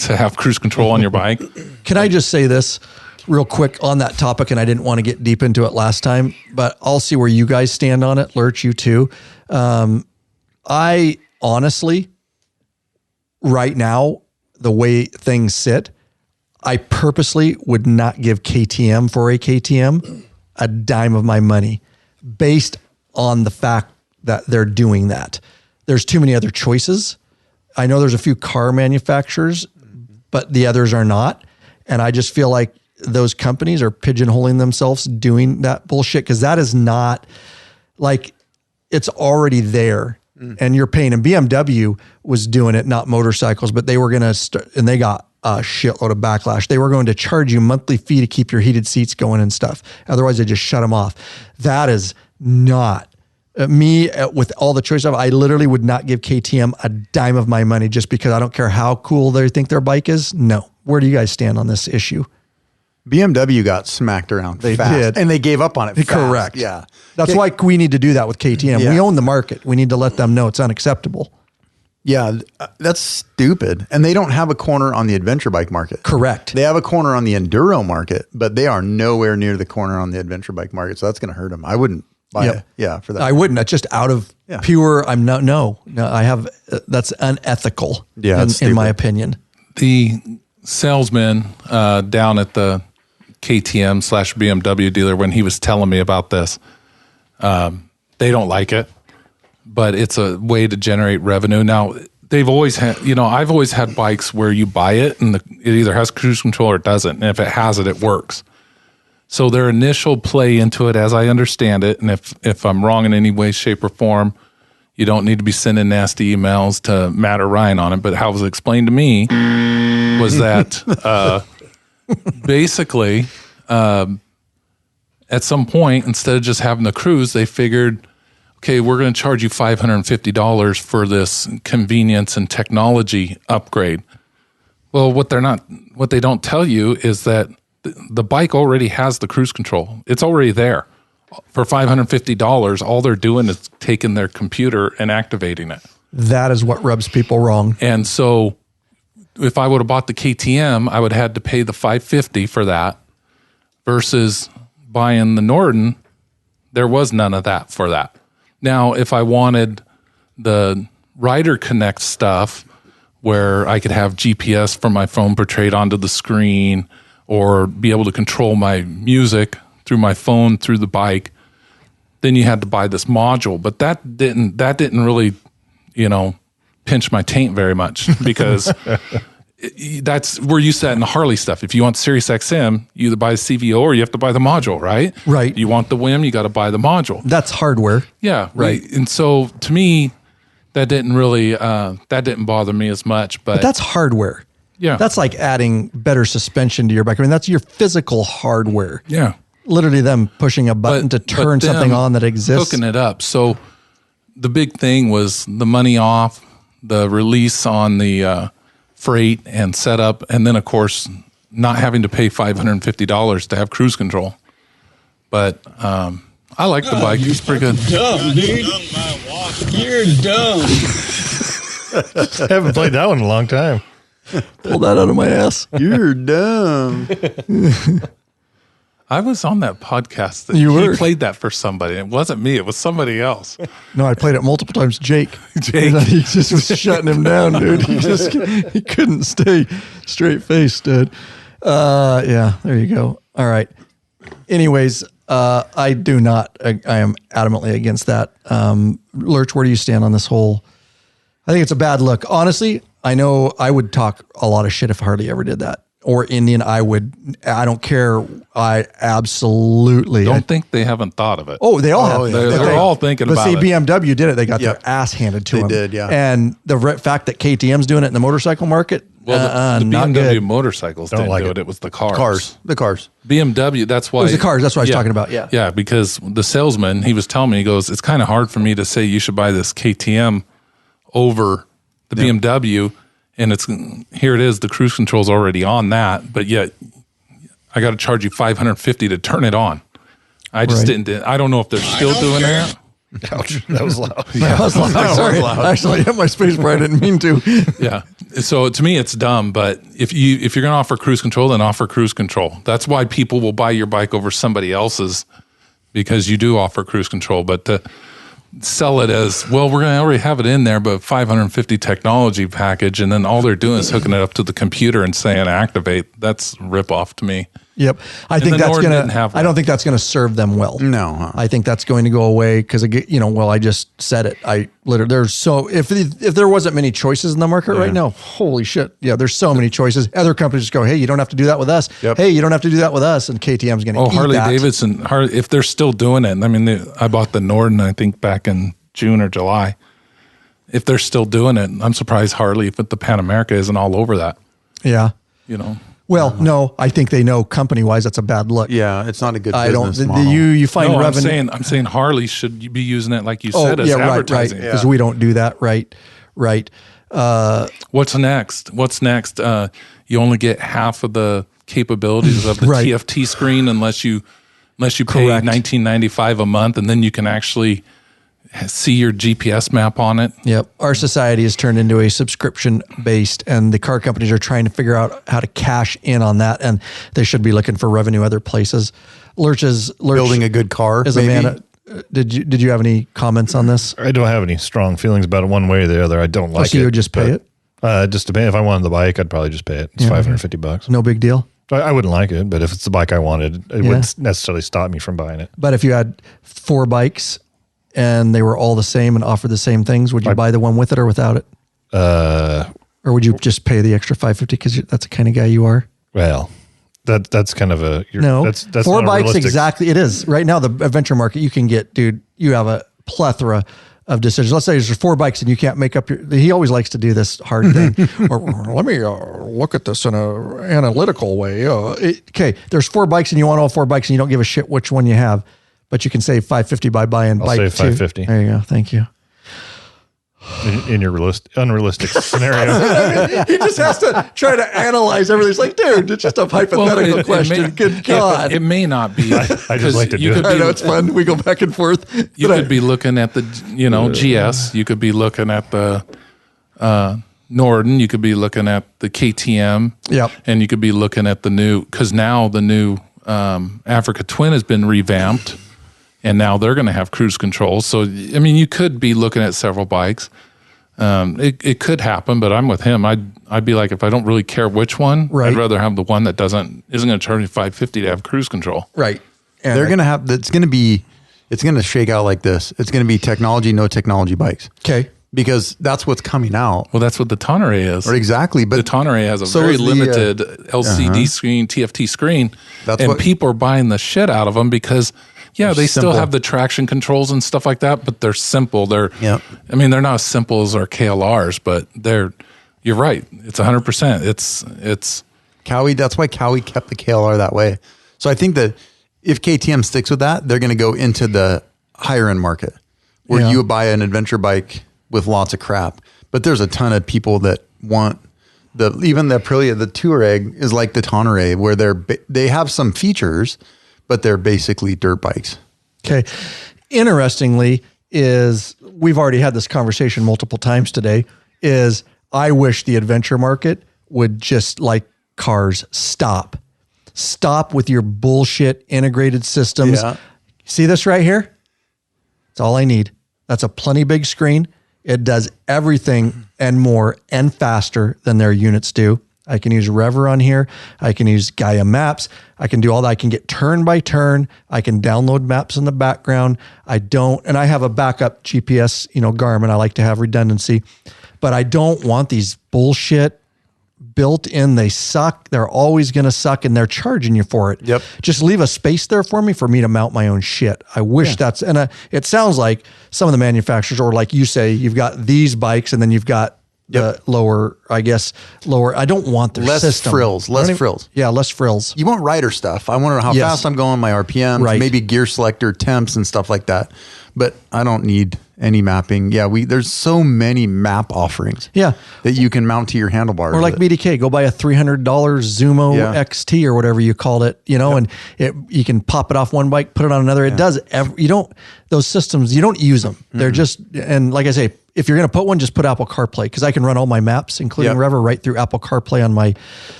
to have cruise control on your bike. Can I just say this real quick on that topic? And I didn't want to get deep into it last time, but I'll see where you guys stand on it. Lurch, you too. I honestly, right now, the way things sit, I purposely would not give KTM for a KTM a dime of my money based on the fact that they're doing that. There's too many other choices. I know there's a few car manufacturers, but the others are not. And I just feel like those companies are pigeonholing themselves doing that bullshit, because that is not like, it's already there and you're paying. And BMW was doing it, not motorcycles, but they were going to start, and they got a shitload of backlash. They were going to charge you monthly fee to keep your heated seats going and stuff. Otherwise, they just shut them off. That is not me with all the choice I literally would not give KTM a dime of my money just because I don't care how cool they think their bike is. No. Where do you guys stand on this issue? BMW got smacked around. They did. And they gave up on it fast. Correct. Yeah. That's why we need to do that with KTM. Yeah. We own the market. We need to let them know it's unacceptable. Yeah, that's stupid. And they don't have a corner on the adventure bike market. Correct. They have a corner on the enduro market, but they are nowhere near the corner on the adventure bike market. So that's going to hurt them. I wouldn't buy it. Yeah, for that. I wouldn't. That's just out of pure, no, I have, that's unethical in my opinion. The salesman down at the KTM/BMW dealer, when he was telling me about this, they don't like it. But it's a way to generate revenue. Now, they've always had, I've always had bikes where you buy it and it either has cruise control or it doesn't. And if it has it, it works. So their initial play into it, as I understand it, and if I'm wrong in any way, shape, or form, you don't need to be sending nasty emails to Matt or Ryan on it. But how it was explained to me was that basically at some point, instead of just having the cruise, they figured, okay, we're going to charge you $550 for this convenience and technology upgrade. Well, what they don't tell you is that the bike already has the cruise control. It's already there. For $550, all they're doing is taking their computer and activating it. That is what rubs people wrong. And so if I would have bought the KTM, I would have had to pay the $550 for that versus buying the Norden. There was none of that for that. Now, if I wanted the Rider Connect stuff where I could have GPS from my phone portrayed onto the screen or be able to control my music through my phone through the bike, then you had to buy this module. But that didn't really, pinch my taint very much because that's where you sat in the Harley stuff. If you want Sirius XM, you either buy the CVO or you have to buy the module, right? Right. You want the WIM, you got to buy the module. That's hardware. Yeah. Right. And so to me, that didn't really, that didn't bother me as much. But that's hardware. Yeah. That's like adding better suspension to your bike. I mean, that's your physical hardware. Yeah. Literally them pushing a button to turn something on that exists. Hooking it up. So the big thing was the money off, the release on the freight and setup, and then, of course, not having to pay $550 to have cruise control. But I like the bike. It's pretty good. Dumb, dude. You're dumb. I haven't played that one in a long time. Pull that out of my ass. You're dumb. I was on that podcast. That You played that for somebody. It wasn't me. It was somebody else. No, I played it multiple times. Jake. He just was shutting him down, dude. He couldn't stay straight faced, dude. Yeah, there you go. All right. Anyways, I am adamantly against that. Lurch, where do you stand on this whole? I think it's a bad look. Honestly, I know I would talk a lot of shit if Harley ever did that. Or Indian, I don't care. I absolutely don't think they haven't thought of it. Oh, they all have. Yeah. They're all thinking about it. But see, BMW did it. They got their ass handed to them. They did, yeah. And the fact that KTM's doing it in the motorcycle market, well, the BMW motorcycles didn't do it. It was the cars. The cars. BMW, that's why. It was the cars. That's what I was talking about, yeah. Yeah, because the salesman, he was telling me, he goes, it's kind of hard for me to say you should buy this KTM over the BMW. And here it is, the cruise control's already on that, but yet I got to charge you $550 to turn it on. I just didn't. I don't know if they're still doing that. Ouch, that was loud. That was loud. Sorry. Actually, I hit my space bar. I didn't mean to. Yeah. So to me, it's dumb. But if you're going to offer cruise control, then offer cruise control. That's why people will buy your bike over somebody else's, because you do offer cruise control. But to sell it as, well, we're going to already have it in there, but $550 technology package, and then all they're doing is hooking it up to the computer and saying activate. That's rip off to me. Yep. I think that's going to, I don't think that's going to serve them well. No. I think that's going to go away because, I just said it. If there wasn't many choices in the market right now, holy shit. Yeah, there's so many choices. Other companies just go, hey, you don't have to do that with us. Yep. Hey, you don't have to do that with us. And KTM's going to eat Harley-Davidson, if they're still doing it, I mean, I bought the Norden, I think back in June or July. If they're still doing it, I'm surprised Harley, if the Pan America isn't all over that. Yeah. Well, no, I think they know company-wise that's a bad look. Yeah, it's not a good business model. You find revenue. I'm saying Harley should be using it like you said as advertising. Right, because we don't do that. Right. What's next? You only get half of the capabilities of the TFT screen unless you pay $19.95 a month, and then you can actually see your GPS map on it. Yep. Our society has turned into a subscription based, and the car companies are trying to figure out how to cash in on that, and they should be looking for revenue other places. Lurch building a good car. Is maybe. A man. Did you have any comments on this? I don't have any strong feelings about it one way or the other. I don't like it. So you would just pay it? Just to pay. If I wanted the bike, I'd probably just pay it. It's $550. No big deal. I wouldn't like it, but if it's the bike I wanted, it wouldn't necessarily stop me from buying it. But if you had 4 bikes and they were all the same and offered the same things, would you buy the one with it or without it? Or would you just pay the extra $550 because that's the kind of guy you are? Well, that's kind of a... That's 4 bikes exactly. It is. Right now, the adventure market, you can get, dude, you have a plethora of decisions. Let's say there's 4 bikes and you can't make up he always likes to do this hard thing. Or let me look at this in a analytical way. Okay, there's 4 bikes and you want all 4 bikes and you don't give a shit which one you have. But you can save $550 by buying bike 2. I'll save $550. There you go. Thank you. In your unrealistic scenario. He just has to try to analyze everything. It's like, dude, it's just a hypothetical question. Good God. It may not be. I just like to do it. I know, it's fun. We go back and forth. You could be looking at the, GS. You could be looking at the Norden. You could be looking at the KTM. Yep. And you could be looking at the new, because now the new Africa Twin has been revamped. And now they're going to have cruise control. So, I mean, you could be looking at several bikes. It could happen, but I'm with him. I'd be like, if I don't really care which one, I'd rather have the one that isn't going to charge me $550 to have cruise control. Right. And they're going to have, it's going to shake out like this. It's going to be technology, no technology bikes. Okay. Because that's what's coming out. Well, that's what the Tonneray is. Right, exactly. But the Tonneray has a very limited LCD screen, TFT screen. People are buying the shit out of them because... Yeah, they still have the traction controls and stuff like that, but they're simple. I mean, they're not as simple as our KLRs, but you're right. It's 100%. It's Cowie. That's why Cowie kept the KLR that way. So I think that if KTM sticks with that, they're going to go into the higher end market where you buy an adventure bike with lots of crap. But there's a ton of people that want even the Aprilia, the Touareg is like the Tonneray where they have some features, but they're basically dirt bikes. Okay. Interestingly we've already had this conversation multiple times today, I wish the adventure market would just like cars stop. Stop with your bullshit integrated systems. Yeah. See this right here? That's all I need. That's a plenty big screen. It does everything and more and faster than their units do. I can use Rever on here. I can use Gaia Maps. I can do all that. I can get turn by turn. I can download maps in the background. And I have a backup GPS, Garmin. I like to have redundancy, but I don't want these bullshit built in. They suck. They're always going to suck, and they're charging you for it. Yep. Just leave a space there for me to mount my own shit. I wish it sounds like some of the manufacturers, or like you say, you've got these bikes and then you've got the lower. I don't want their less system. frills. Yeah, less frills. You want rider stuff. I want to know how fast I'm going, my RPMs, maybe gear selector, temps, and stuff like that. But I don't need any mapping. Yeah, there's so many map offerings. Yeah, that you can mount to your handlebars. Or like BDK, go buy a $300 Zumo XT or whatever you called it. And you can pop it off one bike, put it on another. It does. Those systems, you don't use them. They're just, and like I say, if you're going to put one, just put Apple CarPlay, because I can run all my maps, including Rever, right through Apple CarPlay on my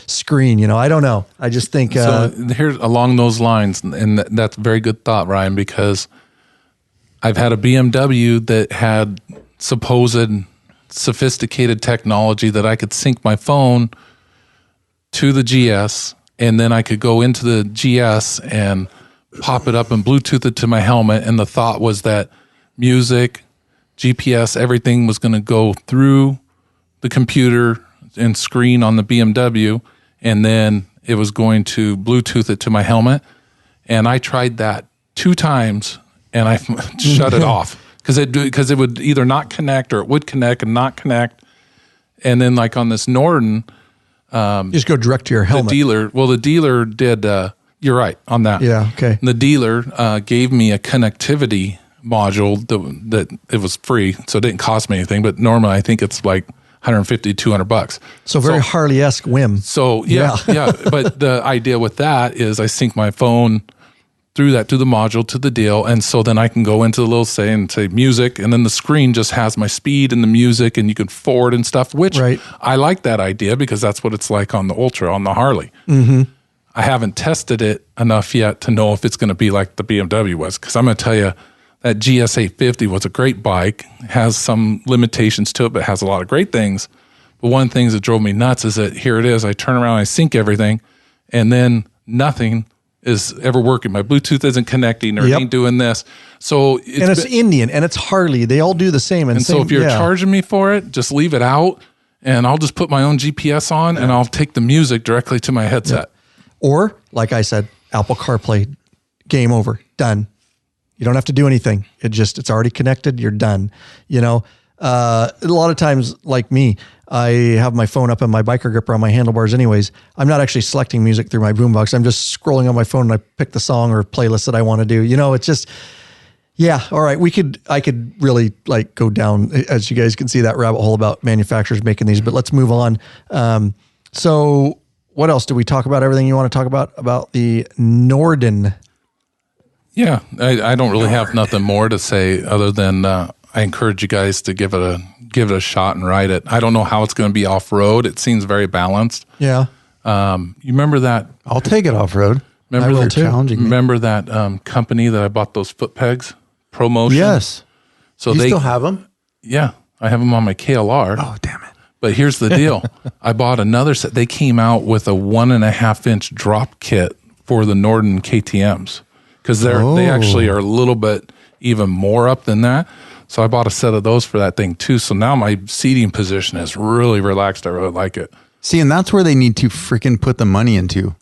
screen. I don't know. I just think. So here's along those lines, and that's a very good thought, Ryan, because I've had a BMW that had supposed sophisticated technology that I could sync my phone to the GS, and then I could go into the GS and pop it up and Bluetooth it to my helmet. And the thought was that music, GPS, everything was going to go through the computer and screen on the BMW, and then it was going to Bluetooth it to my helmet. And I tried that 2 times, and I shut it off because it would either not connect, or it would connect and not connect. And then like on this Norden, you just go direct to your helmet. The dealer did. You're right on that. Yeah. Okay. The dealer gave me a connectivity module that it was free, so it didn't cost me anything. But normally, I think it's like $150-$200. So very Harley-esque whim. So yeah. But the idea with that is I sync my phone through the module to the deal, and so then I can go into the little say music, and then the screen just has my speed and the music, and you can forward and stuff. Which I like that idea, because that's what it's like on the Ultra on the Harley. Mm-hmm. I haven't tested it enough yet to know if it's going to be like the BMW was, because I'm going to tell you that GS 850 was a great bike, has some limitations to it, but has a lot of great things. But one of the things that drove me nuts is that here it is, I turn around, I sync everything, and then nothing is ever working. My Bluetooth isn't connecting, or it ain't doing this. So it's Indian, and it's Harley. They all do the same. And so if you're charging me for it, just leave it out, and I'll just put my own GPS on, and I'll take the music directly to my headset. Or, like I said, Apple CarPlay, game over, done. You don't have to do anything. It's already connected. You're done. A lot of times, like me, I have my phone up in my biker gripper on my handlebars anyways. I'm not actually selecting music through my boombox. I'm just scrolling on my phone, and I pick the song or playlist that I want to do. It's just, all right. I could really go down, as you guys can see, that rabbit hole about manufacturers making these, but let's move on. So what else? Did we talk about everything you want to talk about the Norden? Yeah, I don't really have nothing more to say other than I encourage you guys to give it a shot and ride it. I don't know how it's going to be off road. It seems very balanced. Yeah. You remember that? I'll take it off road. Remember that company that I bought those foot pegs? ProMotion. Yes. So you still have them? Yeah, I have them on my KLR. Oh, damn it! But here's the deal: I bought another set. They came out with a 1.5-inch drop kit for the Norden KTMs. Because they actually are a little bit even more up than that. So I bought a set of those for that thing too. So now my seating position is really relaxed. I really like it. See, and that's where they need to freaking put the money into.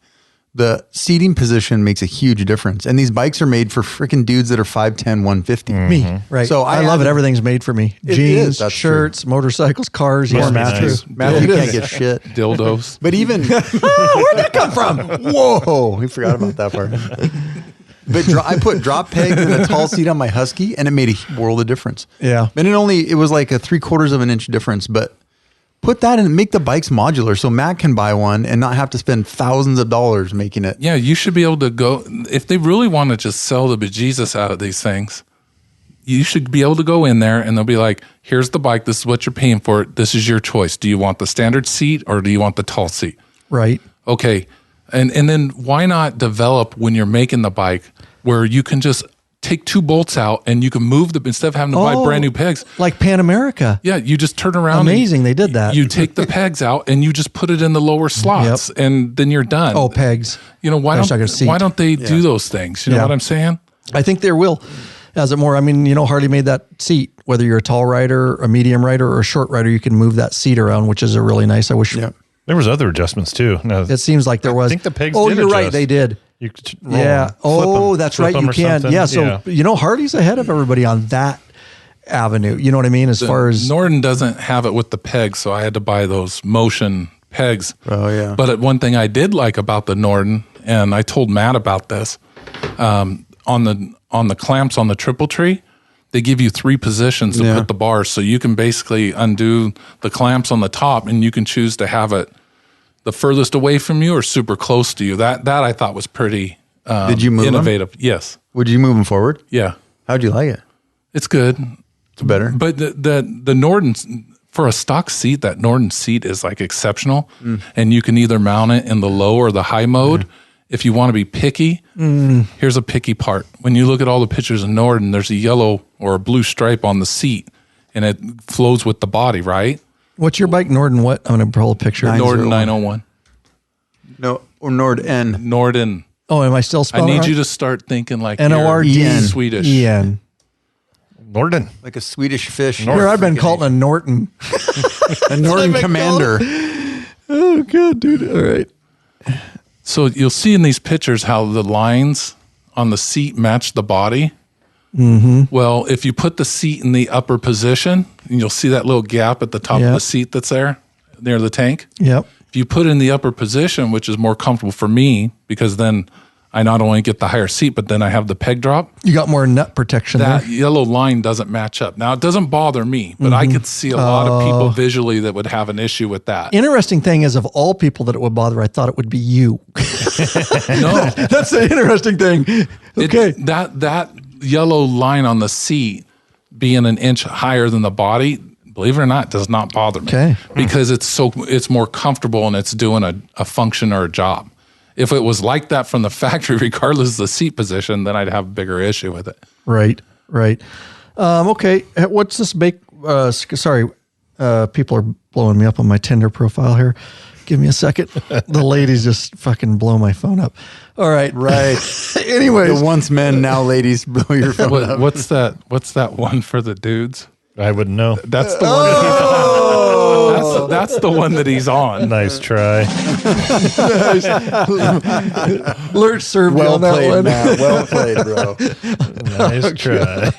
The seating position makes a huge difference. And these bikes are made for freaking dudes that are 5'10", 150. Me, right. So I love it. Everything's made for me. Jeans, shirts, motorcycles, cars. Yeah, Matthew can't get shit. Dildos. But even... where'd that come from? Whoa. We forgot about that part. But I put drop pegs and a tall seat on my Husky, and it made a world of difference. Yeah. And it was like a 3/4 of an inch difference, but put that in, make the bikes modular so Matt can buy one and not have to spend thousands of dollars making it. Yeah, you should be able to go, if they really want to just sell the bejesus out of these things, you should be able to go in there and they'll be like, here's the bike, this is what you're paying for it, this is your choice. Do you want the standard seat or do you want the tall seat? Right. Okay. And then why not develop when you're making the bike where you can just take 2 bolts out and you can move them instead of having to buy brand new pegs. Like Pan America. Yeah, you just turn around. Amazing, they did that. You take the pegs out and you just put it in the lower slots and then you're done. Oh, pegs. You know, why don't they do those things? You know what I'm saying? I think there will. As it more, I mean, you know, Harley made that seat, whether you're a tall rider, a medium rider, or a short rider, you can move that seat around, which is a really nice. I wish. Yeah. There was other adjustments too. No, it seems like there was. I think the pegs Oh, did you're right. adjust. They did. You could roll Oh, that's right. You can. Yeah. So, you know, Harley's ahead of everybody on that avenue. You know what I mean? As far as Norden doesn't have it with the pegs, so I had to buy those motion pegs. Oh, yeah. But one thing I did like about the Norden, and I told Matt about this, on the clamps on the triple tree, they give you 3 positions to put the bars. So you can basically undo the clamps on the top and you can choose to have it the furthest away from you or super close to you. That I thought was pretty Did you move innovative. them? Yes. Would you move them forward? Yeah. How'd you like it? It's good. It's better. But the Norden, for a stock seat, that Norden seat is like exceptional. And you can either mount it in the low or the high mode. If you want to be picky, here's a picky part. When you look at all the pictures of Norden, there's a yellow or a blue stripe on the seat, and it flows with the body, right? What's your bike, Norden? What? I'm going to pull a picture. Norden 901. No, or Norden. Norden. Oh, am I still I spelling need right? you to start thinking like N-O-R-D. Swedish. E-N. Norden. Like a Swedish fish. Here, I've been called a Norton. A Norden commander. Oh, good, dude. All right. So you'll see in these pictures how the lines on the seat match the body. Mm-hmm. Well, if you put the seat in the upper position, and you'll see that little gap at the top of the seat that's there near the tank. Yep. If you put it in the upper position, which is more comfortable for me, because then I not only get the higher seat, but then I have the peg drop. You got more nut protection That there. yellow line doesn't match up. Now, it doesn't bother me, but I could see a lot of people visually that would have an issue with that. Interesting thing is, of all people that it would bother, I thought it would be you. No. That's the interesting thing. Okay. That yellow line on the seat being an inch higher than the body, believe it or not, does not bother me. Okay. Because it's more comfortable and it's doing a function or a job. If it was like that from the factory, regardless of the seat position, then I'd have a bigger issue with it. Right. Okay. What's this sorry, people are blowing me up on my Tinder profile here. Give me a second. The ladies just fucking blow my phone up. All right. Right. Anyways. The once men, now ladies blow your phone up. What's that one for the dudes? I wouldn't know. That's the one. That's the one that he's on. Nice try. Lurch served Well me on played, that one. Matt. Well played, bro. Nice try.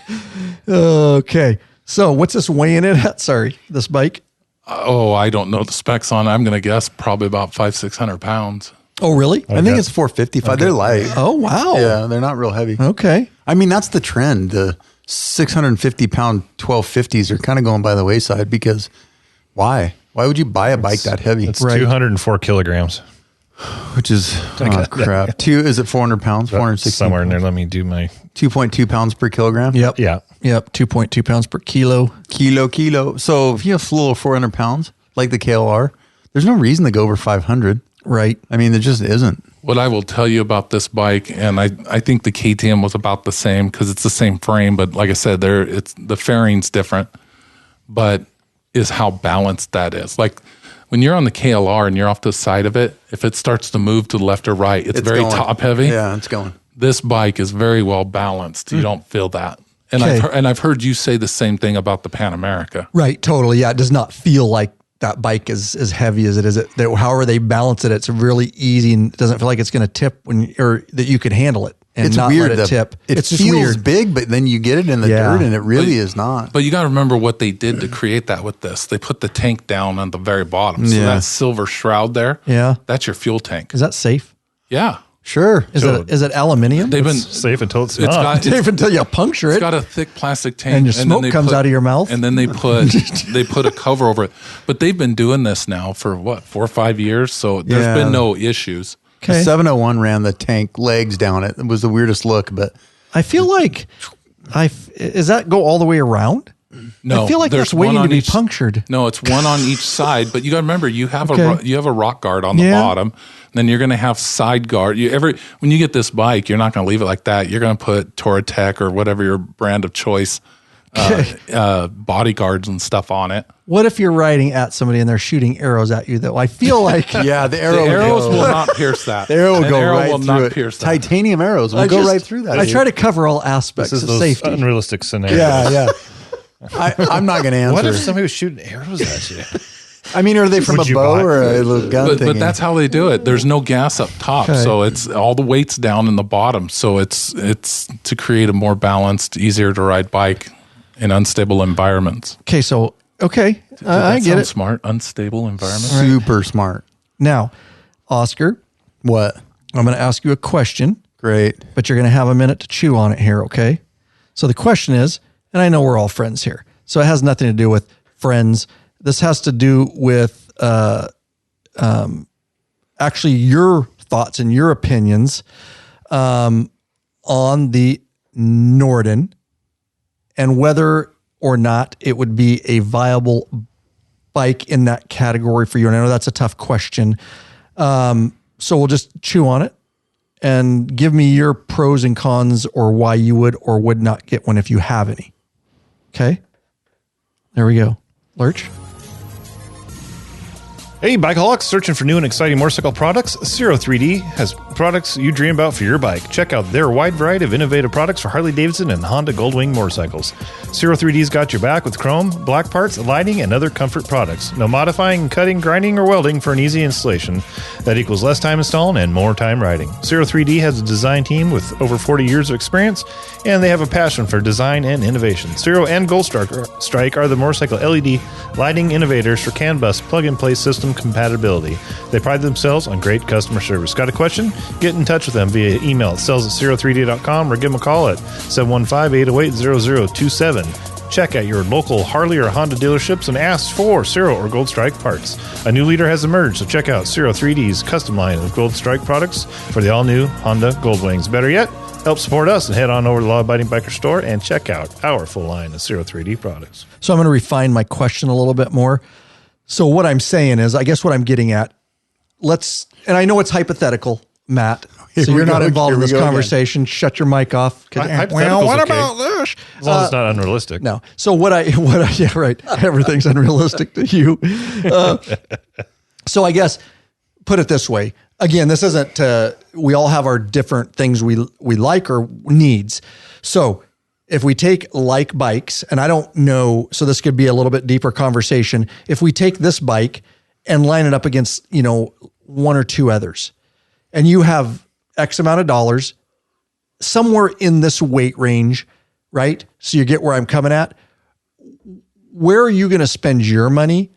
Okay. So what's this weighing in at? Sorry, this bike. Oh, I don't know the specs on it. I'm going to guess probably about 500-600 pounds. Oh, really? I think it's 455. Okay. They're light. Oh, wow. Yeah, they're not real heavy. Okay. I mean, that's the trend. The 650-pound 1250s are kind of going by the wayside because why? Why would you buy a bike that heavy? It's 204 kilograms. Which is, crap. Is it 400 pounds? 460 somewhere in there. Let me do my 2.2 pounds per kilogram. Yep. Yeah. Yep. 2.2 pounds per kilo. Kilo. So if you have a little 400 pounds, like the KLR, there's no reason to go over 500. Right. I mean, there just isn't. What I will tell you about this bike, and I think the KTM was about the same because it's the same frame, but like I said, the fairing's different, but is how balanced that is. Like when you're on the KLR and you're off to the side of it, if it starts to move to the left or right, it's very top heavy. Yeah, it's going. This bike is very well balanced. You don't feel that. And I've heard you say the same thing about the Pan America. Right. Totally. Yeah. It does not feel like that bike is as heavy as it is. However they balance it, it's really easy and it doesn't feel like it's going to tip or that you can handle it and it's not weird, let it tip. It feels big, but then you get it in the dirt and it really is not. But you got to remember what they did to create that with this. They put the tank down on the very bottom. So that silver shroud there, that's your fuel tank. Is that safe? Yeah. Sure. Is it aluminium? They've been safe until it's not. Safe until you puncture it. It's got a thick plastic tank. And your smoke comes out of your mouth. And then they put a cover over it. But they've been doing this now for 4 or 5 years. So there's been no issues. Okay. The 701 ran the tank legs down it. It was the weirdest look, but I feel like does that go all the way around? No, I feel like that's waiting to be punctured. No, it's one on each side. But you got to remember, you have a rock guard on the bottom Then you're going to have side guard. When you get this bike, you're not going to leave it like that. You're going to put Tortech or whatever your brand of choice bodyguards and stuff on it. What if you're riding at somebody and they're shooting arrows at you, though? I feel like the arrows will not pierce that. The arrow will go arrow right will through not it. Pierce that. Titanium arrows will go right through that. I try to cover all aspects This is of those safety. unrealistic scenarios. Yeah. I'm not going to answer. What if somebody was shooting arrows at you? I mean, are they from a bow or a little gun thing? But that's how they do it. There's no gas up top, so it's all the weight's down in the bottom. So it's to create a more balanced, easier to ride bike in unstable environments. Okay, so I get it. Smart, unstable environment. Super smart. Now, Oscar, What? I'm going to ask you a question. Great. But you're going to have a minute to chew on it here, okay? So the question is, and I know we're all friends here, so it has nothing to do with friends. This has to do with actually your thoughts and your opinions on the Norden and whether or not it would be a viable bike in that category for you. And I know that's a tough question. So we'll just chew on it and give me your pros and cons or why you would or would not get one if you have any. Okay. There we go. Lurch. Hey, Bikeaholics, searching for new and exciting motorcycle products? Zero 3D has products you dream about for your bike. Check out their wide variety of innovative products for Harley-Davidson and Honda Goldwing motorcycles. Zero 3D's got your back with chrome, black parts, lighting, and other comfort products. No modifying, cutting, grinding, or welding for an easy installation. That equals less time installing and more time riding. Zero 3D has a design team with over 40 years of experience, and they have a passion for design and innovation. Zero and Gold Strike are the motorcycle LED lighting innovators for CAN bus plug-and-play system compatibility. They pride themselves on great customer service. Got a question? Get in touch with them via email at sales@zero3d.com or give them a call at 715-808-0027. Check out your local Harley or Honda dealerships and ask for Zero or Gold Strike parts. A new leader has emerged, so check out Zero 3D's custom line of Gold Strike products for the all-new Honda Goldwings. Better yet, help support us and head on over to the Law Abiding Biker store and check out our full line of Zero 3D products. So I'm going to refine my question a little bit more. So what I'm saying is, I guess what I'm getting at, and I know it's hypothetical, Matt, so you're not involved in this conversation. Again. Shut your mic off. Well, what about this? As long as it's not unrealistic. No. So yeah, right. Everything's unrealistic to you. So I guess, put it this way. Again, this isn't, we all have our different things we like or needs. So if we take like bikes, and I don't know, so this could be a little bit deeper conversation. If we take this bike and line it up against, one or two others, and you have X amount of dollars somewhere in this weight range, right? So you get where I'm coming at. Where are you going to spend your money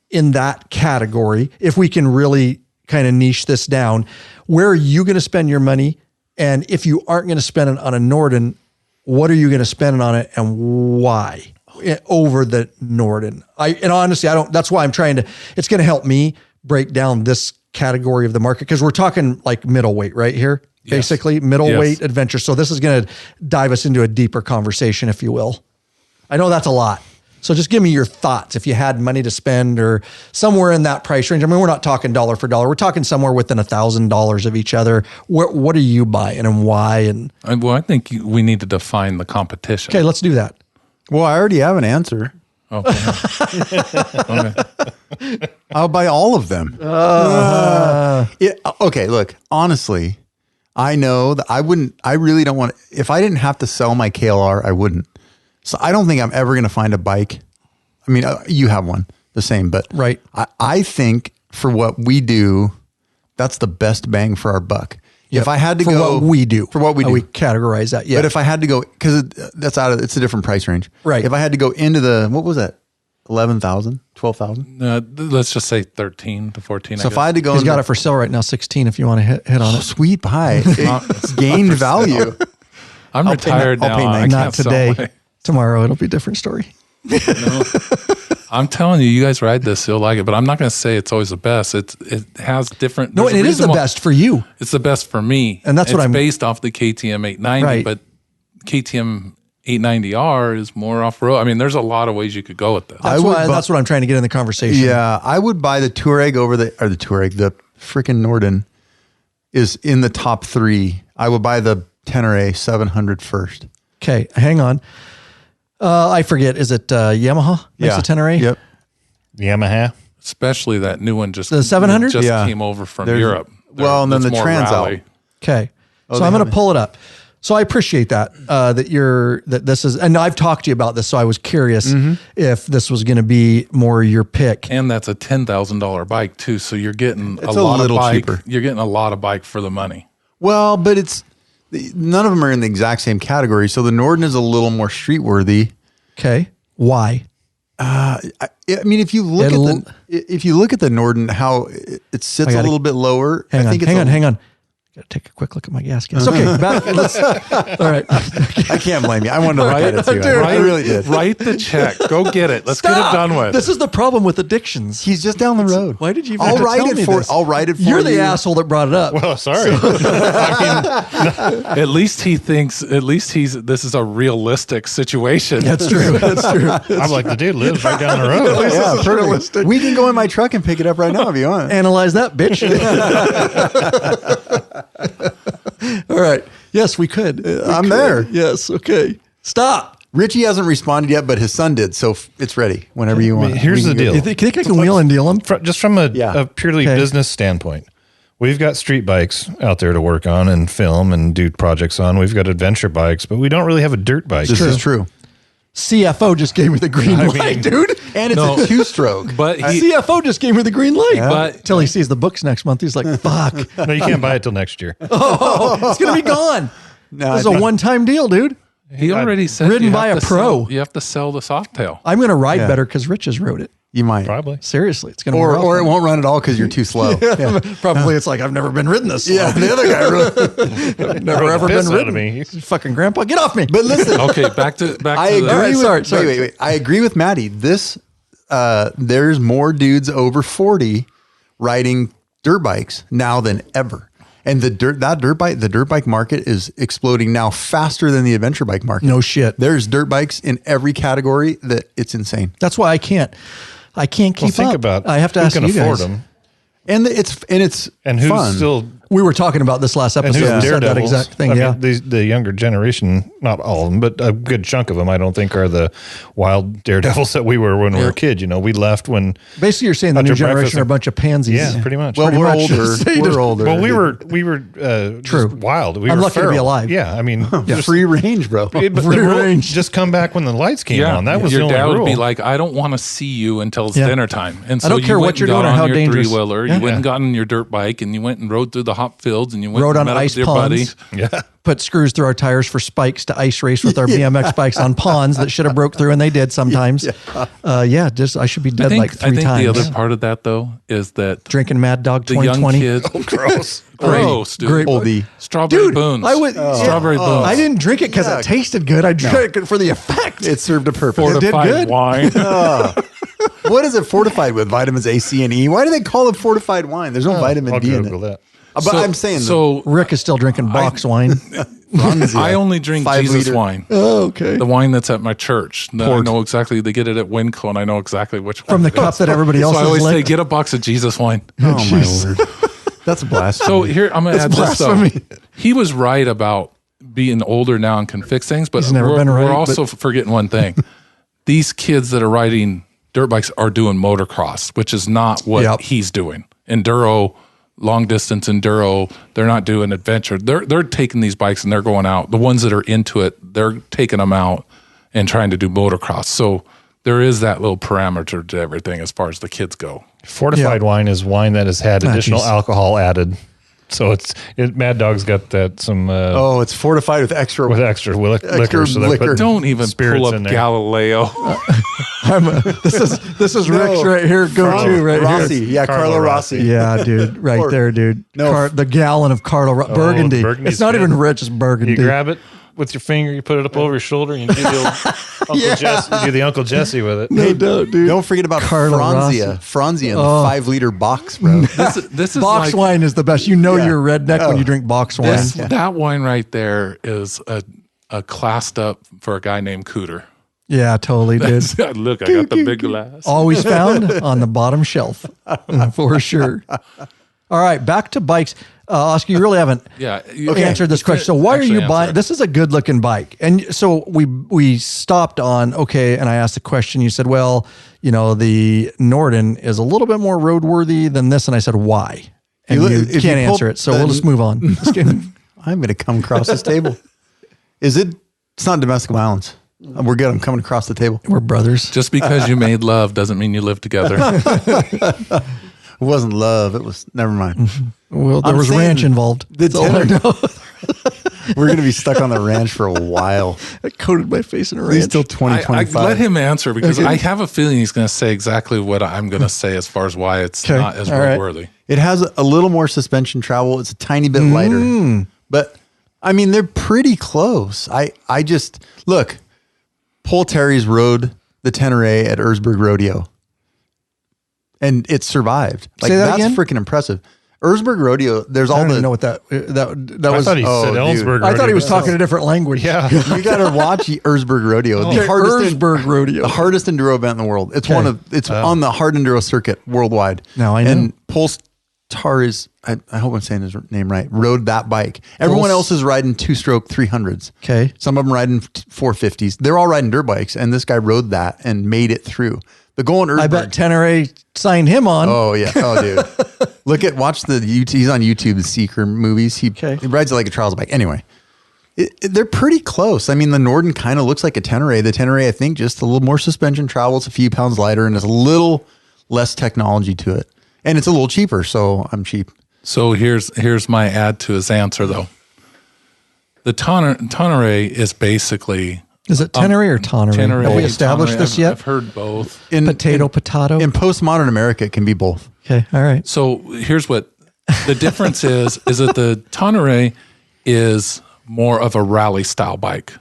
in that category? If we can really kind of niche this down, where are you going to spend your money? And if you aren't going to spend it on a Norden, what are you going to spend it on it and why over the Norden? And honestly, that's why I'm it's going to help me break down this category of the market, because we're talking like middleweight right here, basically middleweight adventure. So this is going to dive us into a deeper conversation, if you will. I know that's a lot. So just give me your thoughts if you had money to spend or somewhere in that price range. I mean, we're not talking dollar for dollar. We're talking somewhere within $1,000 of each other. What are you buying and why? And well, I think we need to define the competition. Okay, let's do that. Well, I already have an answer. Okay. I'll buy all of them. Okay, look, honestly, I know that I really don't want, if I didn't have to sell my KLR, I wouldn't. So I don't think I'm ever going to find a bike. I mean, you have one, the same, but right. I think for what we do, that's the best bang for our buck. Yep. If I had to for go what we do, we categorize that. Yeah. But if I had to go, because it's a different price range. Right. If I had to go into what was that? 11,000, 12,000? Let's just say 13 to 14. So if I had to go, he's got it for sale right now, 16. If you want to hit on it, sweet pie. It's gained value. I'm retired now. Not today. Tomorrow it'll be a different story. No. I'm telling you, you guys ride this, you'll like it. But I'm not going to say it's always the best. It has different. No, and it is the best for you. It's the best for me, and that's what I'm based off the KTM 890. Right. But KTM 890R is more off road. I mean, there's a lot of ways you could go with this. That's what I'm trying to get in the conversation. Yeah, I would buy the Touareg the freaking Norden is in the top 3. I would buy the Tenere 700 first. Okay, hang on. I forget. Is it Yamaha makes the Tenere? Yep. Yamaha. Especially that new one The 700? just came over from Europe. And then the more Trans rally. Okay. So I'm going to pull it up. So I appreciate that, that this is, and I've talked to you about this. So I was curious if this was going to be more your pick. And that's a $10,000 bike too. So you're getting a little cheaper. You're getting a lot of bike for the money. Well, but none of them are in the exact same category. So the Norden is a little more street worthy. Okay. Why? I mean, if you look at the Norden, how it sits a little bit lower. Hang on. Got to take a quick look at my gas gas. Okay, all right. I can't blame you. I wanted to look at it too. Dude, I really did. Write the check. Go get it. Let's get it done with. This is the problem with addictions. He's just down the road. Why did you? I'll write it for you. You're the asshole that brought it up. Well, sorry. At least this is a realistic situation. That's true. That's true. I'm like, the dude lives right down the road. Yeah, perfect. We can go in my truck and pick it up right now if you want. Analyze that, bitch. All right. Yes, we could. I'm there. Yes. Okay. Stop. Richie hasn't responded yet, but his son did, so it's ready whenever you want. Here's the deal. You think I can wheel and deal them? Just from a purely business standpoint, we've got street bikes out there to work on and film and do projects on. We've got adventure bikes, but we don't really have a dirt bike. This is true. CFO just gave me the green light, dude. And it's a 2-stroke. But CFO just gave me the green light. Yeah. But until he sees the books next month, he's like, fuck. No, you can't buy it till next year. It's going to be gone. No, This is a one-time deal, dude. he already said Ridden by a pro. You have to sell the Softail. I'm going to ride better because Rich has rode it. You might. Probably. Seriously. It's going to Or it won't run at all because you're too slow. Probably it's like, I've never been ridden this slow. Yeah, the other guy really. Never ever been Piss out of ridden. me. Fucking grandpa, get off me. But listen, Okay, back to I agree the, with. Wait. I agree with Maddie. There's more dudes over 40 riding dirt bikes now than ever, and the dirt bike market is exploding now faster than the adventure bike market. No shit. There's dirt bikes in every category. That it's insane. That's why I can't keep Think up. about I have to who ask can you afford guys. them And it's and who's fun. still. We were talking about this last And episode. who's We said that daredevils? exact thing. I Yeah. mean, the younger generation, not all of them, but a good chunk of them, I don't think are the wild daredevils that we were when we were kids. You know, we left when. Basically, you're saying the new After breakfast, generation are a bunch of pansies. Yeah, pretty much. Well, pretty we're much. older. We're older. Well, we were just wild. We I'm were lucky to be feral. alive. Yeah, I mean, just, free range, bro. but the Free rule- range. just come back when the lights came on. That was your the only dad rule. would be like, I don't want to see you until it's dinner time. And so I don't you care went what you're and got doing or on how your dangerous. three-wheeler, you went and got on your dirt bike, and you went and rode through the hop fields, and you went Rode and on met up ice with your ponds. buddy. yeah. Put screws through our tires for spikes to ice race with our BMX bikes on ponds that should have broke through, and they did sometimes. I should be dead like three I think times. the other part of that, though, is that Drinking Mad Dog the young 2020. kids... Gross. Gross, dude. Great. Oldie. Strawberry Dude, boons. I would Strawberry boons. I didn't drink it because it tasted good. I drank it for the effect. It served a purpose. It did Fortified good. wine. What is it fortified with? Vitamins A, C, and E? Why do they call it fortified wine? There's no vitamin I'll D in Google it. that. But I'm saying so. Rick is still drinking box wine. Franzia, I only drink 5 Jesus liter. wine. Oh, okay. The wine that's at my church. I know exactly. They get it at Winco, and I know exactly which one. From the cup that everybody else So I has always say, licked. get a box of Jesus wine. Oh my lord, that's blasphemy. So here, I'm going to add this though. blasphemy. He was right about being older now and can fix things, but He's never been right, we're also but- forgetting one thing. These kids that are riding dirt bikes are doing motocross, which is not what he's doing. Enduro, long distance enduro, they're not doing adventure. They're taking these bikes and they're going out. The ones that are into it, they're taking them out and trying to do motocross. So there is that little parameter to everything as far as the kids go. Fortified wine is wine that has had additional geez. alcohol added. So Mad Dog's got that some it's fortified with extra liquor. So they're liquor. putting Don't even spirits pull in up there. Galileo. This is Rick's right here. Go to right Rossi. here. Yeah, Carlo Rossi. Yeah, dude, right Or- there, dude. No. The gallon of Burgundy. Burgundy's It's not good. even rich; it's Burgundy. You grab it with your finger, you put it up over your shoulder, and you do the old Uncle Jesse. You do the Uncle Jesse with it. No doubt, dude. Don't forget about Carlo Franzia. Franzia in the 5 liter box, bro. This is Box like, wine is the best. You know you're a redneck when you drink box wine. That wine right there is a classed up for a guy named Cooter. Yeah, totally, dude. Look, I got the big glass. Always found on the bottom shelf for sure. All right, back to bikes. Oscar, you really haven't answered this question. So why are you buying? This is a good looking bike. And so we stopped on, and I asked the question. You said, well, the Norden is a little bit more roadworthy than this. And I said, why? And you can't answer it. So we'll just move on. I'm going to come across this table. It's not domestic violence. We're good. I'm coming across the table. We're brothers. Just because you made love doesn't mean you live together. It wasn't love. It was, never mind. Well, there was ranch involved. That's all I know. We're going to be stuck on the ranch for a while. I coated my face in a ranch. At least till 2025. I let him answer because I have a feeling he's going to say exactly what I'm going to say as far as why it's not as roadworthy. Right. It has a little more suspension travel. It's a tiny bit lighter. But, I mean, they're pretty close. I just, look, Paul Terry's rode the Tenere at Erzberg Rodeo. And it survived. Like, that's freaking impressive. Erzberg Rodeo, there's all I don't even know what that was. I thought he said Ellsberg Rodeo. I thought he was talking a different language. Yeah. You got to watch Erzberg Rodeo. The hardest enduro event in the world. It's on the hard enduro circuit worldwide. Now I know. And Polestar is, I hope I'm saying his name right, rode that bike. Everyone else is riding 2-stroke 300s. Okay. Some of them riding 450s. They're all riding dirt bikes, and this guy rode that and made it through. The Golden Erzberg. I bet Tenere signed him on. Oh, yeah. Oh, dude. Watch the YouTube. He's on YouTube, the Seeker movies. He rides it like a trials bike. Anyway, they're pretty close. I mean, the Norden kind of looks like a Tenere. The Tenere, I think, just a little more suspension travel. It's a few pounds lighter, and it's a little less technology to it. And it's a little cheaper, so I'm cheap. So here's my add to his answer, though. The Tenere is basically... Is it Tenere or Tonere? Tenere, have we established this yet? I've heard both. Potato. In postmodern America, it can be both. Okay, all right. So here's what the difference is that the Tenere is more of a rally style bike.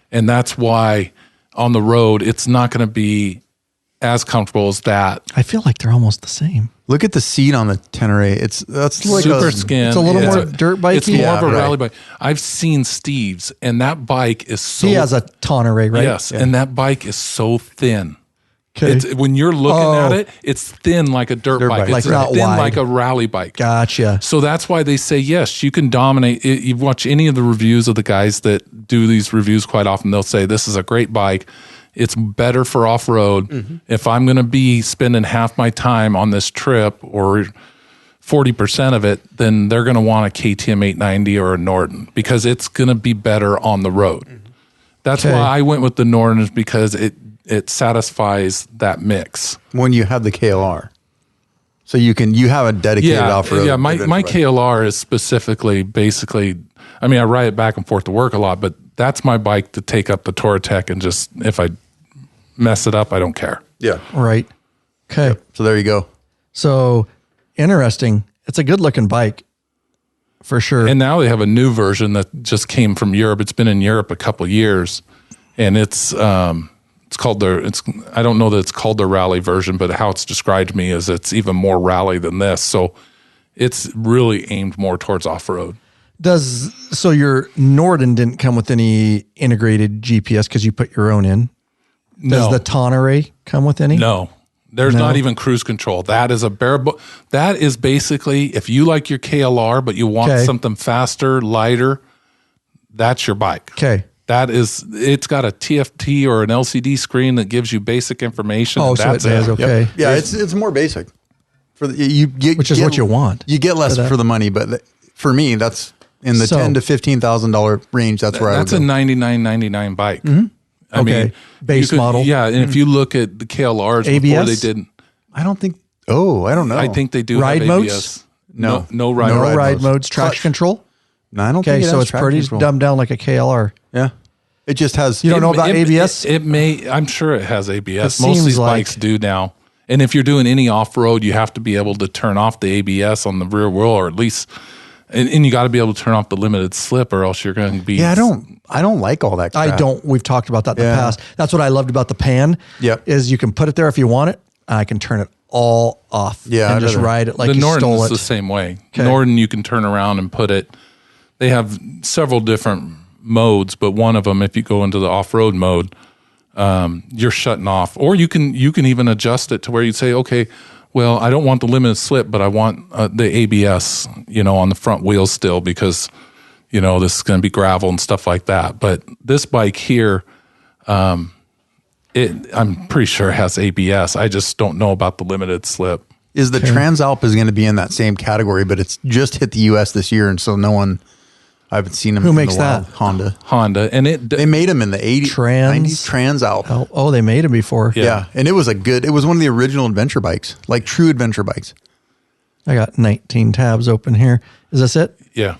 And that's why on the road, it's not going to be as comfortable as that. I feel like they're almost the same. Look at the seat on the Tenere. That's like super skin. It's a little more dirt bikey. It's more of a rally bike. I've seen Steve's, and that bike is so... He has a Tenere, right? Yes, and that bike is so thin. Okay. When you're looking at it, it's thin like a dirt bike. It's not thin wide. like a rally bike. Gotcha. So that's why they say, yes, you can dominate. You watch any of the reviews of the guys that do these reviews quite often, they'll say, this is a great bike. It's better for off-road. Mm-hmm. If I'm going to be spending half my time on this trip or 40% of it, then they're going to want a KTM 890 or a Norden because it's going to be better on the road. Mm-hmm. That's why I went with the Norden, is because it satisfies that mix. When you have the KLR. So you have a dedicated off-road. Yeah, my KLR is specifically, basically, I mean, I ride it back and forth to work a lot, but that's my bike to take up the Tortech and just, if I mess it up, I don't care. Yeah. Right. Okay. Yep. So there you go. So interesting. It's a good looking bike for sure. And now they have a new version that just came from Europe. It's been in Europe a couple of years, and it's called I don't know that it's called the rally version, but how it's described to me is it's even more rally than this. So it's really aimed more towards off-road. So your Norden didn't come with any integrated GPS because you put your own in? Does the Tenere come with any? No. There's not even cruise control. That is that is basically, if you like your KLR, but you want something faster, lighter, that's your bike. Okay. It's got a TFT or an LCD screen that gives you basic information. Oh, so it does. Okay. Yep. Yeah, it's more basic. Which is what you want. You get less for the money, but for me, that's in the $10,000 to $15,000 range. That's where that's a $99.99 bike. Mm-hmm. I mean, base model. Yeah, and if you look at the KLRs before they didn't, I don't think. Oh, I don't know. I think they do ride have modes. ABS. No ride modes. Traction control. No, I don't think. So it's pretty dumbed down like a KLR. Yeah, it just has. You don't know about ABS? It may. I'm sure it has ABS. Most of these bikes do now. And if you're doing any off road, you have to be able to turn off the ABS on the rear wheel, or at least. And you got to be able to turn off the limited slip, or else you're going to be. Yeah, I don't like all that crap. I don't. We've talked about that in the past. That's what I loved about the Pan. Yep. Is you can put it there if you want it, and I can turn it all off. Yeah, and just ride it like you stole it. The Norden is the same way. Okay. Norden, you can turn around and put it. They have several different modes, but one of them, if you go into the off-road mode, you're shutting off, or you can even adjust it to where you say, okay, well, I don't want the limited slip, but I want the ABS, on the front wheels still because, this is going to be gravel and stuff like that. But this bike here, I'm pretty sure it has ABS. I just don't know about the limited slip. Is the Transalp is going to be in that same category, but it's just hit the U.S. this year, and so I haven't seen them. Who makes that? Honda. And they made them in the 80s, 90s. Transalp. Oh, they made them before. Yeah. And it was one of the original adventure bikes, like true adventure bikes. I got 19 tabs open here. Is this it? Yeah.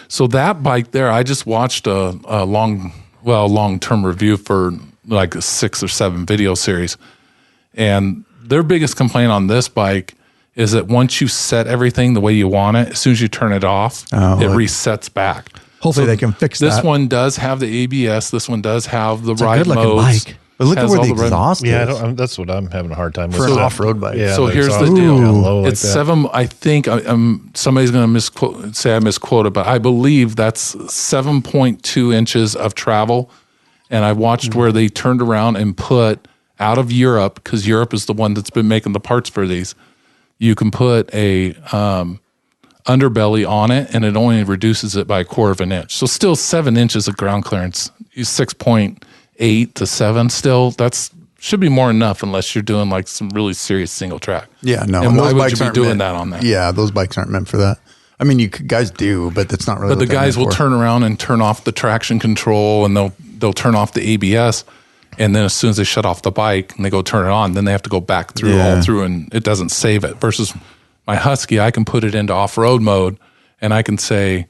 So that bike there, I just watched a long-term review for like a 6 or 7 video series. And their biggest complaint on this bike is that once you set everything the way you want it, as soon as you turn it off, it resets back. Hopefully they can fix that. This one does have the ABS. This one does have the ride good-looking modes. bike. But look at where the exhaust is. Yeah, that's what I'm having a hard time with. For an off-road bike. Yeah, so here's the deal. It's 7, I think, somebody's going to say I misquoted, but I believe that's 7.2 inches of travel. And I watched where they turned around and put out of Europe, because Europe is the one that's been making the parts for these, you can put a underbelly on it, and it only reduces it by a quarter of an inch. So still 7 inches of ground clearance. 6.8 to 7 still. That's should be more than enough unless you're doing like some really serious single track. Yeah, no. And why would you be doing that on that? Yeah, those bikes aren't meant for that. I mean, you guys do, but that's not really. But the guys will turn around and turn off the traction control, and they'll turn off the ABS. And then as soon as they shut off the bike and they go turn it on, then they have to go back through all through, and it doesn't save it. Versus my Husky, I can put it into off-road mode, and I can say,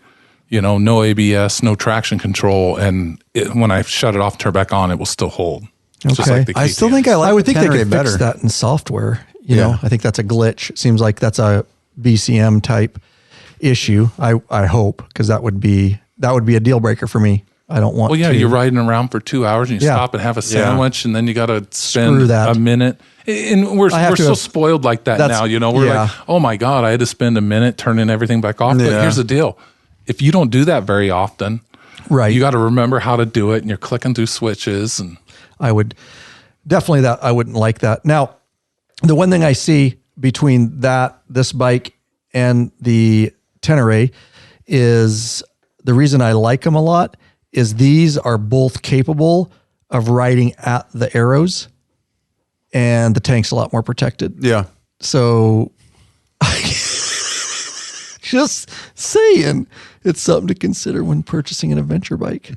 no ABS, no traction control, and when I shut it off, turn it back on, it will still hold. Okay. Just like the KTM. I still think I would think they could better. fix that in software. I think that's a glitch. It seems like that's a BCM type issue. I hope, because that would be a deal breaker for me. I don't want. Well, yeah, you're riding around for 2 hours and you stop and have a sandwich, and then you got to spend a minute. And we're so spoiled like that now. We're like, oh my God, I had to spend a minute turning everything back off. But here's the deal: if you don't do that very often, you got to remember how to do it, and you're clicking through switches. And I would definitely I wouldn't like that. Now, the one thing I see between this bike and the Tenere is the reason I like them a lot is these are both capable of riding at the arrows, and the tank's a lot more protected. Yeah. So just saying, it's something to consider when purchasing an adventure bike.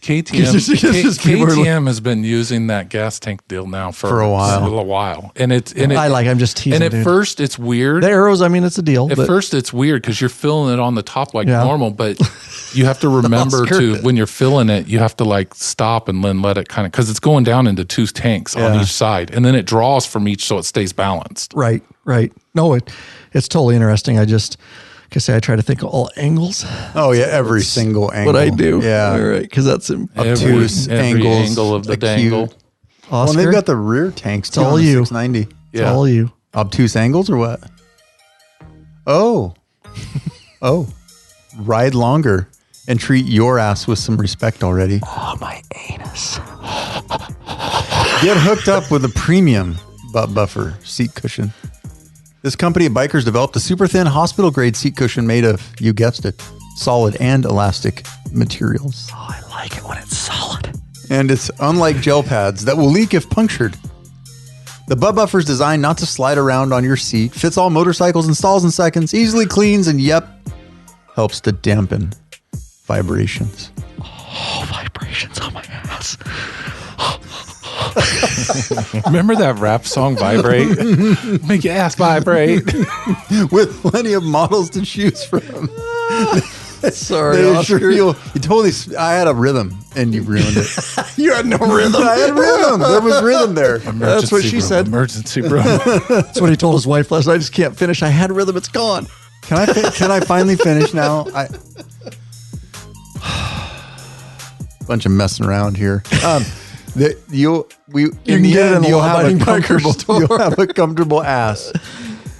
KTM has been using that gas tank deal now for a while. And I'm just teasing. And at first it's weird. The arrows, it's a deal. At first it's weird because you're filling it on the top like normal, but you have to remember when you're filling it, you have to like stop and then let it kind of, because it's going down into 2 tanks on each side, and then it draws from each so it stays balanced. Right. No, it's totally interesting. I try to think of all angles. Oh yeah, every single angle. What I do. Yeah. All right, because that's obtuse every angle of the dangle. Oscar, well, they've got the rear tanks too. It's all you. 690. It's all you. Obtuse angles or what? Oh. Ride longer and treat your ass with some respect already. Oh, my anus. Get hooked up with a premium butt buffer seat cushion. This company of bikers developed a super thin hospital grade seat cushion made of, you guessed it, solid and elastic materials. Oh, I like it when it's solid. And it's unlike gel pads that will leak if punctured. The butt buffer is designed not to slide around on your seat, fits all motorcycles, installs in seconds, easily cleans, and helps to dampen vibrations. Oh, vibrations on my ass. Remember that rap song, Vibrate? Make your ass vibrate. With plenty of models to choose from. Sorry, Oscar. I had a rhythm and you ruined it. You had no rhythm. I had rhythm. There was rhythm there. That's what she said. Emergency room. That's what he told his wife last night. I just can't finish. I had rhythm. It's gone. Can I finally finish now? Bunch of messing around here. You'll have a comfortable ass.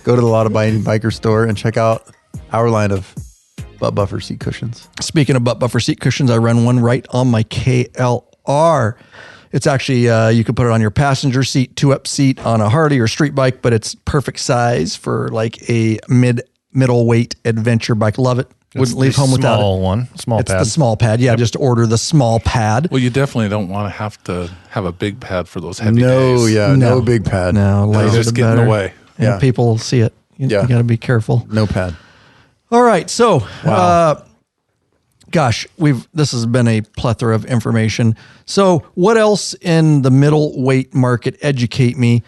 Go to the Lot of Biting Biker store and check out our line of butt buffer seat cushions. Speaking of butt buffer seat cushions, I run one right on my KLR. It's actually, you could put it on your passenger seat, 2-up seat on a Harley or street bike, but it's perfect size for like a middleweight adventure bike. Love it. Wouldn't leave home without it. Small it's pad. the small pad. Yeah, just order the small pad. Well, you definitely don't want to have a big pad for those heavy days. No big pad. No, lighter just the get in the better. way. Yeah, people see it. You got to be careful. No pad. All right, so gosh, this has been a plethora of information. So, what else in the middleweight market? Educate me.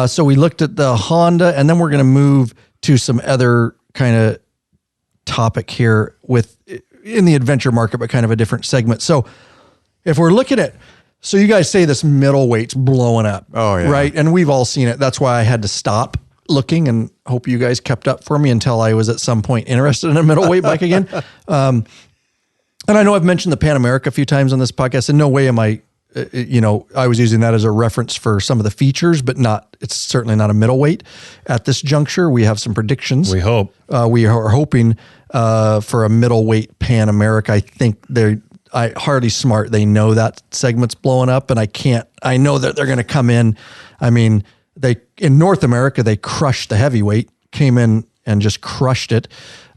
So we looked at the Honda, and then we're going to move to some other kind of topic here in the adventure market, but kind of a different segment. So if we're looking at, so you guys say this middleweight's blowing up. Oh, yeah. Right. And we've all seen it. That's why I had to stop looking, and hope you guys kept up for me until I was at some point interested in a middleweight bike again. And I know I've mentioned the Pan America a few times on this podcast. In no way am I, I was using that as a reference for some of the features, but it's certainly not a middleweight at this juncture. We have some predictions. We hope. We are hoping for a middleweight Pan America. I think Harley smart. They know that segment's blowing up, and I know that they're going to come in. I mean, in North America, they crushed the heavyweight, came in and just crushed it.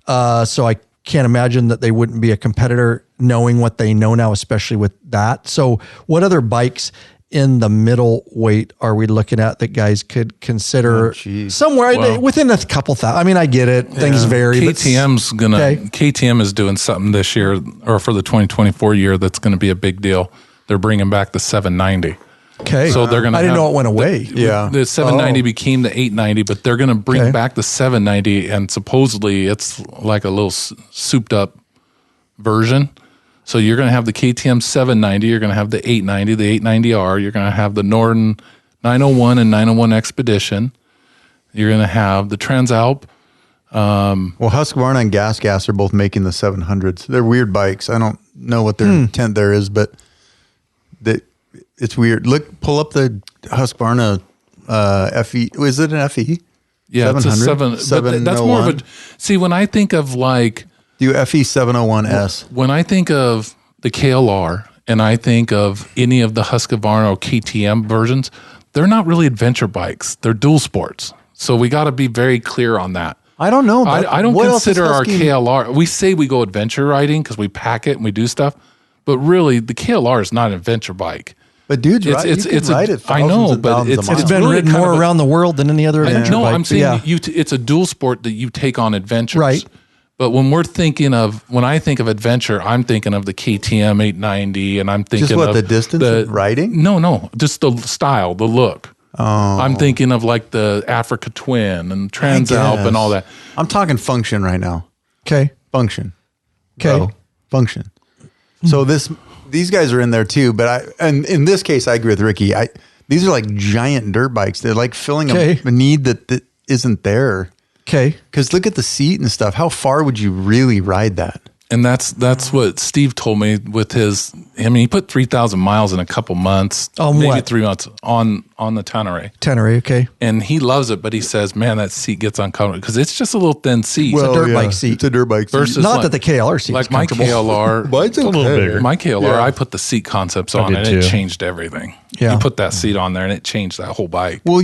So I can't imagine that they wouldn't be a competitor knowing what they know now, especially with that. So what other bikes in the middleweight are we looking at that guys could consider somewhere within a couple thousand? I mean, I get it. Things vary. KTM is doing something this year, or for the 2024 year, that's going to be a big deal. They're bringing back the 790. Okay. So they're going to. I didn't know it went away. The 790 became the 890, but they're going to bring back the 790, and supposedly it's like a little souped up version. So you're going to have the KTM 790, you're going to have the 890, the 890R, you're going to have the Norden 901 and 901 Expedition. You're going to have the Transalp. Well, Husqvarna and Gas are both making the 700s. They're weird bikes. I don't know what their intent there is, but it's weird. Pull up the Husqvarna FE. Is it an FE? Yeah, 700? It's a 7. But that's more of a. See, when I think of like. Do FE 701S. When I think of the KLR and I think of any of the Husqvarna or KTM versions, they're not really adventure bikes. They're dual sports. So we got to be very clear on that. I don't know. I don't consider our KLR. We say we go adventure riding because we pack it and we do stuff, but really the KLR is not an adventure bike. But dudes, it's ride it. I know, but it's been really ridden more around the world than any other adventure bike. No, I'm saying it's a dual sport that you take on adventures. Right. But when I think of adventure, I'm thinking of the KTM 890, and I'm thinking of the distance of riding. No, just the style, the look. Oh. I'm thinking of like the Africa Twin and Transalp and all that. I'm talking function right now. Okay, function. Okay, function. So these guys are in there too, but and in this case, I agree with Ricky. These are like giant dirt bikes. They're like filling a need that isn't there. Okay. Because look at the seat and stuff. How far would you really ride that? And that's what Steve told me with he put 3,000 miles in a couple months. Maybe 3 months on the Tenere. Tenere, okay. And he loves it, but he says, man, that seat gets uncomfortable because it's just a little thin seat. It's a dirt bike seat. It's a dirt bike seat. Versus not that the KLR seat like is comfortable. My KLR. Mine's a little bigger. My KLR, I put the seat concepts on and it changed everything. Yeah. You put that seat on there and it changed that whole bike. Well,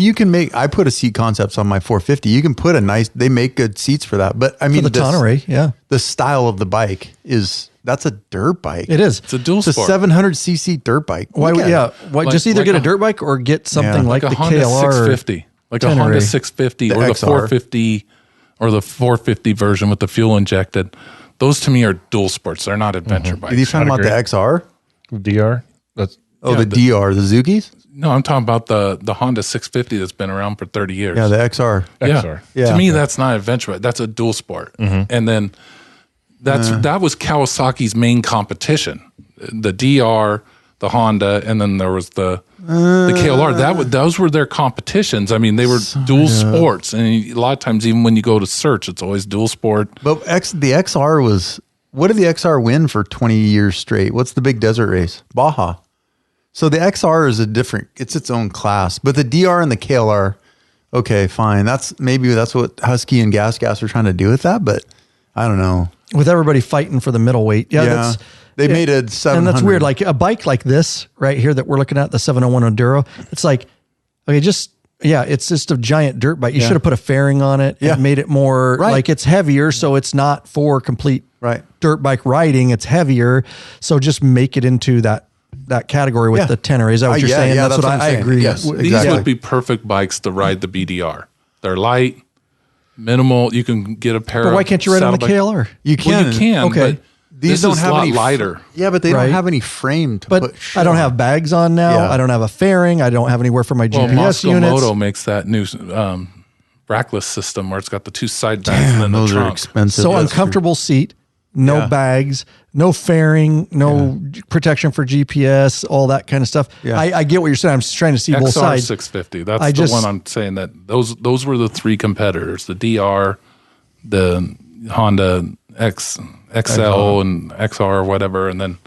I put a seat concepts on my 450. You can put they make good seats for that. But I mean, for the Tenere, the style of the bike that's a dirt bike. It is. It's a dual sport. It's a 700cc dirt bike. Why? Just either get a dirt bike or get something like the Honda KLR 650, like a Honda 650 or the 450 or the 450 version with the fuel injected. Those to me are dual sports. They're not adventure bikes. Are you talking about the XR? DR? The DR, the Zukis? No, I'm talking about the Honda 650 that's been around for 30 years. Yeah, the XR. To me, that's not adventure bike. That's a dual sport. Mm-hmm. And then that was Kawasaki's main competition. The DR, the Honda, and then there was the KLR. Those were their competitions. I mean, they were dual sports, and a lot of times, even when you go to search, it's always dual sport. But the XR was. What did the XR win for 20 years straight? What's the big desert race? Baja. So the XR is it's its own class. But the DR and the KLR, okay, fine. That's what Husky and Gas are trying to do with that, but I don't know. With everybody fighting for the middleweight. They They made a 700. And that's weird. Like a bike like this right here that we're looking at, the 701 Enduro, it's like, okay, it's just a giant dirt bike. You should have put a fairing on it and made it more like it's heavier. So it's not for complete dirt bike riding. It's heavier. So just make it into that category with the tenor. Is that what you're saying? Yeah, that's what I agree. Yes, These would be perfect bikes to ride the BDR. They're light, minimal. You can get a pair. But why can't you ride on the KLR? You can. Well, you can. Okay. But these don't have any lighter. Yeah, but they don't have any frame to put. I don't have bags on now. Yeah. I don't have a fairing. I don't have anywhere for my GPS units. Moto makes that new brackless system where it's got the 2 side bags and then those the trunk. are expensive. So uncomfortable seat, no bags, no fairing, no protection for GPS, all that kind of stuff. Yeah. I get what you're saying. I'm just trying to see both sides. XR650. That's the one I'm saying that those were the 3 competitors: the DR, the Honda XL and XR or whatever, and then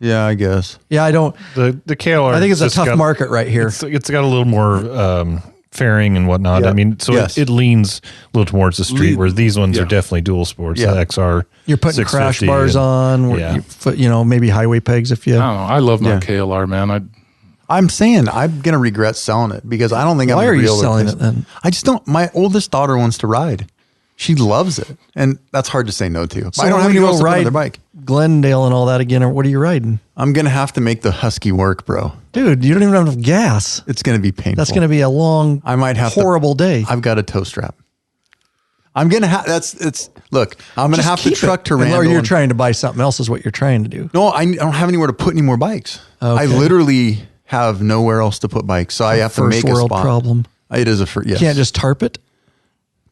I guess. Yeah, I don't. The KLR. I think it's a tough market right here. It's got a little more fairing and whatnot. Yeah. I mean, so it leans a little towards the street, whereas these ones are definitely dual sports. The XR. You're putting crash bars on. Maybe highway pegs if you. I don't know. I love my KLR, man. I'm saying I'm gonna regret selling it because I don't think I'm. Why are you selling it then? I just don't. My oldest daughter wants to ride. She loves it, and that's hard to say no to. So I don't have to go ride their bike, Glendale and all that again. Or what are you riding? I'm gonna have to make the Husky work, bro. Dude, you don't even have enough gas. It's gonna be painful. That's gonna be a long. I might have horrible day. I've got a tow strap. I'm gonna have. Look, I'm gonna have to truck to Randall. Or you're trying to buy something else is what you're trying to do. No, I don't have anywhere to put any more bikes. Okay. I literally have nowhere else to put bikes, so I have to make a spot. First world problem. It is yes. You can't just tarp it.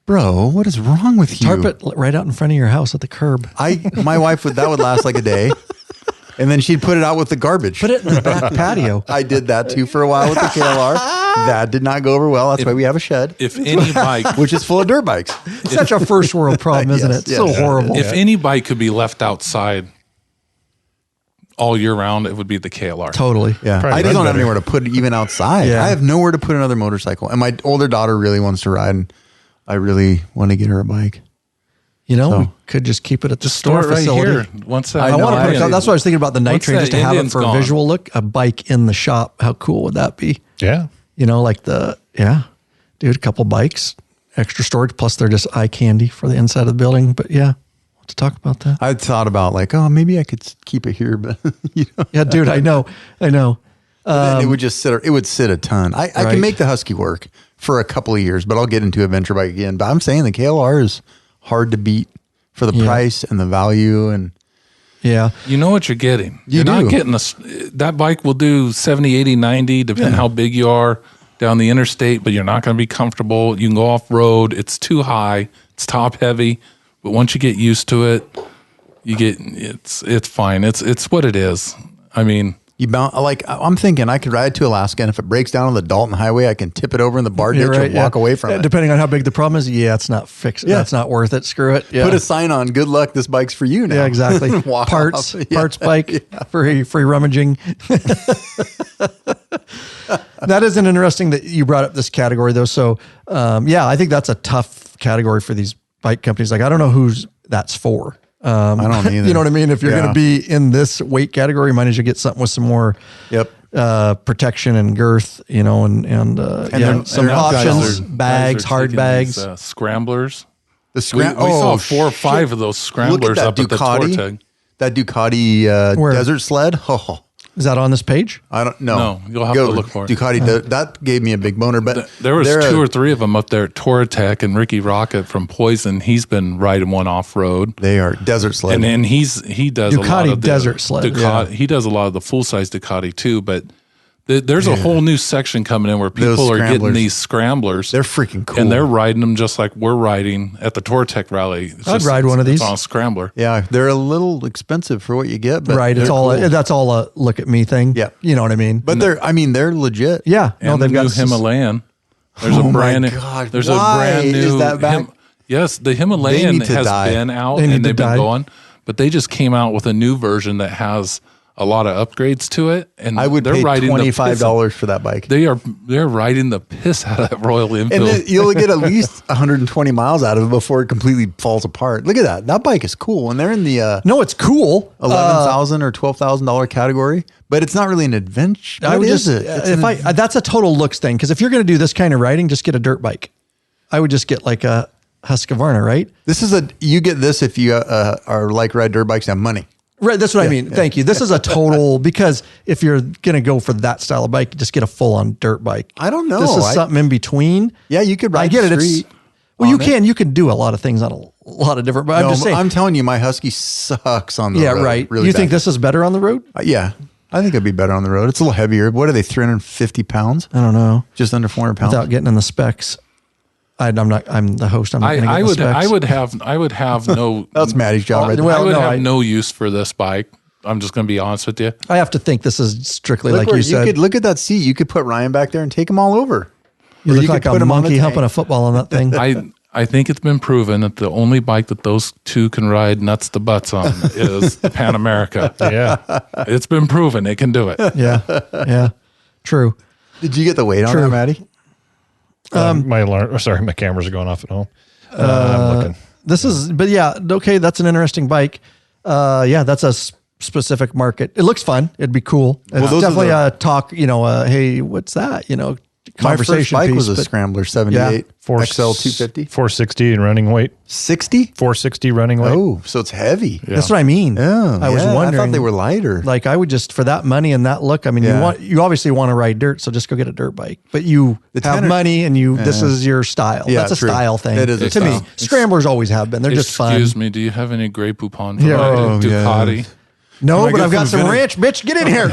Bro, what is wrong with you? Tarp it right out in front of your house at the curb. My wife would last like a day, and then she'd put it out with the garbage. Put it in the back patio. I did that too for a while with the KLR. That did not go over well. That's why we have a shed. If any bike, which is full of dirt bikes, it's such a first world problem, isn't it? So horrible. If any bike could be left outside all year round, it would be the KLR. Totally. Yeah. I just don't have anywhere to put it even outside. Yeah. I have nowhere to put another motorcycle, and my older daughter really wants to ride. And I really want to get her a bike. We could just keep it at the store facility. Right here. That's what I was thinking about the night train, just to have it for a visual look. A bike in the shop. How cool would that be? Yeah. Dude, a couple bikes, extra storage, plus they're just eye candy for the inside of the building. But we'll have to talk about that. I thought about maybe I could keep it here, but yeah, dude, I know. Then it would just sit. It would sit a ton. I can make the Husky work for a couple of years, but I'll get into a venture bike again. But I'm saying the KLR is hard to beat for the price and the value. And you know what you're getting. You're not getting that bike will do 70, 80, 90, depending how big you are down the interstate, but you're not going to be comfortable. You can go off road. It's too high. It's top heavy. But once you get used to it, it's fine. It's what it is. I mean, I'm thinking I could ride to Alaska, and if it breaks down on the Dalton Highway, I can tip it over in the bar ditch and walk away from it. Depending on how big the problem is, it's not fixed. Yeah. That's not worth it. Screw it. Yeah. Put a sign on. Good luck. This bike's for you now. Yeah, exactly. Parts bike, free rummaging. That is an interesting that you brought up this category though. So, I think that's a tough category for these bike companies. Like, I don't know who's that's for. I don't either. You know what I mean? If you're going to be in this weight category, you might as well get something with some more protection and girth, and some options, bags, hard bags. Scramblers. We saw 4 or 5 of those scramblers up at the Tortech. That Ducati desert sled. Oh. Is that on this page? I don't know. No, you'll have to look for it. Ducati, that gave me a big boner. But there was 2 or 3 of them up there at Tortech, and Ricky Rocket from Poison, he's been riding one off road. They are desert sled, and he does Ducati a lot of desert sled. Ducati, he does a lot of the full size Ducati too, but. There's a whole new section coming in where people are getting these scramblers. They're freaking cool. And they're riding them just like we're riding at the Tortech rally. I'd ride one of these. It's on a scrambler. Yeah, they're a little expensive for what you get. But it's all cool. That's all a look at me thing. Yeah. You know what I mean? But they're legit. Yeah. And they've got Himalayan. There's a brand new. There's a brand new. Is that back? Yes, the Himalayan has been out and they've been going. But they just came out with a new version that has a lot of upgrades to it, and I would pay $25 for that bike. They're riding the piss out of that Royal Enfield, and then you'll get at least 120 miles out of it before it completely falls apart. Look at that. That bike is cool. And they're in the no, it's cool. $11,000 or $12,000 category, but it's not really an adventure. That's a total looks thing. Because if you're going to do this kind of riding, just get a dirt bike. I would just get like a Husqvarna, right? You get this if you are like ride dirt bikes and have money. Right. That's what I mean. Yeah. Thank you. This is a total, because if you're going to go for that style of bike, just get a full on dirt bike. I don't know. This is something in between. Yeah. You could ride I get the street. You can do a lot of things on a lot of different, but I'm just saying. I'm telling you, my Husky sucks on the road. Yeah. Right. Really think this is better on the road? Yeah. I think it'd be better on the road. It's a little heavier. What are they? 350 pounds? I don't know. Just under 400 pounds. Without getting in the specs. I'm the host. I would have no. That's Maddie's job right there. I would have no use for this bike. I'm just going to be honest with you. I have to think this is strictly like you said. You could look at that seat. You could put Ryan back there and take him all over. You look like a monkey humping a football on that thing. I think it's been proven that the only bike that those two can ride nuts to butts on is the Pan America. Yeah. It's been proven it can do it. Yeah. Yeah. True. Did you get the weight on that, Maddie? My cameras are going off at home. I'm looking. That's an interesting bike. That's a specific market. It looks fun. It'd be cool. It's definitely a talk, hey, what's that? My first bike was a but- Scrambler 78 XL 250. 460 in running weight. 60? 460 running weight. Oh, so it's heavy. Yeah. That's what I mean. Oh, I was wondering. I thought they were lighter. Like I would just, for that money and that look, I mean, you obviously want to ride dirt, so just go get a dirt bike. But you have money and this is your style. Yeah, that's a style thing. It is to me. Scramblers always have been. They're just fun. Excuse me, do you have any Grey Poupon for my Ducati? Yeah. No, but I've got some ranch, bitch. Get in here.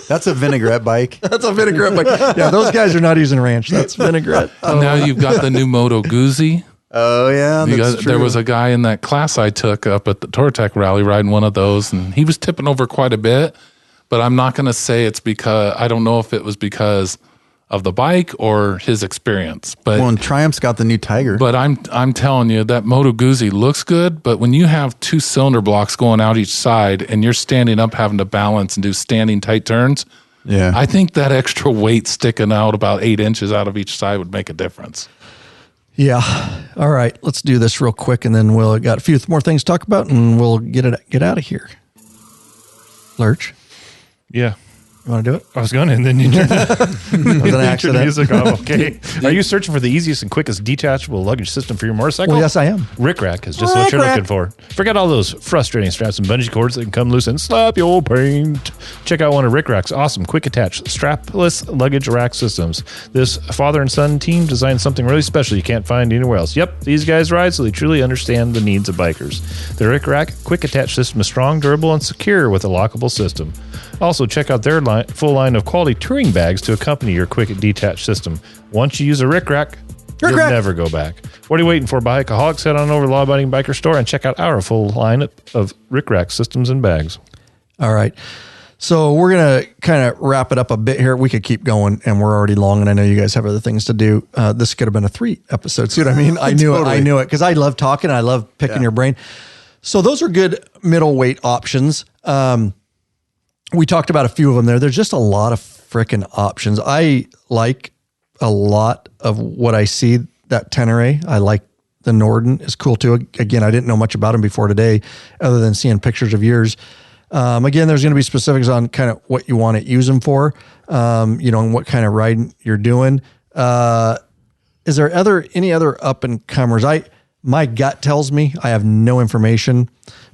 That's a vinaigrette bike. That's a vinaigrette bike. Yeah, those guys are not using ranch. That's vinaigrette. Now you've got the new Moto Guzzi. Oh, yeah. That's true. There was a guy in that class I took up at the Tortech rally riding one of those, and he was tipping over quite a bit. But I'm not going to say it's because, I don't know if it was because of the bike or his experience. But and Triumph's got the new Tiger. But I'm telling you, that Moto Guzzi looks good, but when you have two cylinder blocks going out each side and you're standing up having to balance and do standing tight turns, I think that extra weight sticking out about 8 inches out of each side would make a difference. Yeah. All right. Let's do this real quick, and then we'll got a few more things to talk about, and we'll get out of here. Lurch. Yeah. You want to do it? I was going to, and then you turned an accident. Music off. Okay. Are you searching for the easiest and quickest detachable luggage system for your motorcycle? Well, yes, I am. Rick Rack is just what you're looking for. Forget all those frustrating straps and bungee cords that can come loose and slap your paint. Check out one of Rick Rack's awesome quick attach strapless luggage rack systems. This father and son team designed something really special you can't find anywhere else. Yep, these guys ride so they truly understand the needs of bikers. The Rick Rack quick attach system is strong, durable, and secure with a lockable system. Also, check out their full line of quality touring bags to accompany your quick detach system. Once you use a Rick Rack, you'll never go back. What are you waiting for, bikeaholics? Head on over to Law Abiding Biker Store and check out our full line of Rick Rack systems and bags. All right. So we're going to kind of wrap it up a bit here. We could keep going, and we're already long, and I know you guys have other things to do. This could have been a 3 episode. See what I mean? I knew it because I love talking. I love picking your brain. So those are good middleweight options. We talked about a few of them there. There's just a lot of freaking options. I like a lot of what I see. That Tenere, I like the Norden is cool too. Again, I didn't know much about them before today, other than seeing pictures of yours. Again, there's going to be specifics on kind of what you want to use them for, and what kind of riding you're doing. Is there any other up and comers? My gut tells me I have no information,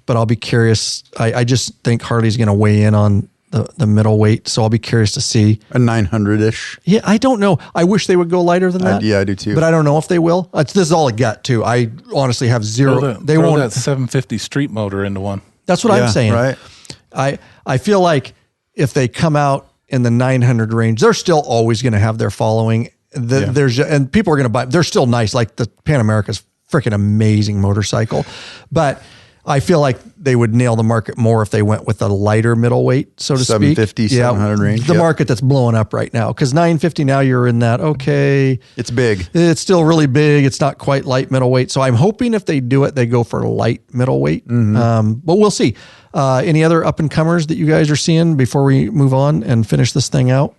but I'll be curious. I just think Harley's going to weigh in on the middleweight, so I'll be curious to see. A 900-ish. Yeah, I don't know. I wish they would go lighter than that. I do too. But I don't know if they will. This is all a gut too. I honestly have zero. They won't that 750 street motor into one. That's what I'm saying. Right. I feel like if they come out in the 900 range, they're still always going to have their following. And people are going to buy. They're still nice. Like the Pan America's freaking amazing motorcycle, but I feel like they would nail the market more if they went with a lighter middleweight, so to 750, speak. 700 range. The market that's blowing up right now. Because 950 now you're in that, okay. It's big. It's still really big. It's not quite light middleweight. So I'm hoping if they do it, they go for light middleweight. But we'll see. Any other up and comers that you guys are seeing before we move on and finish this thing out?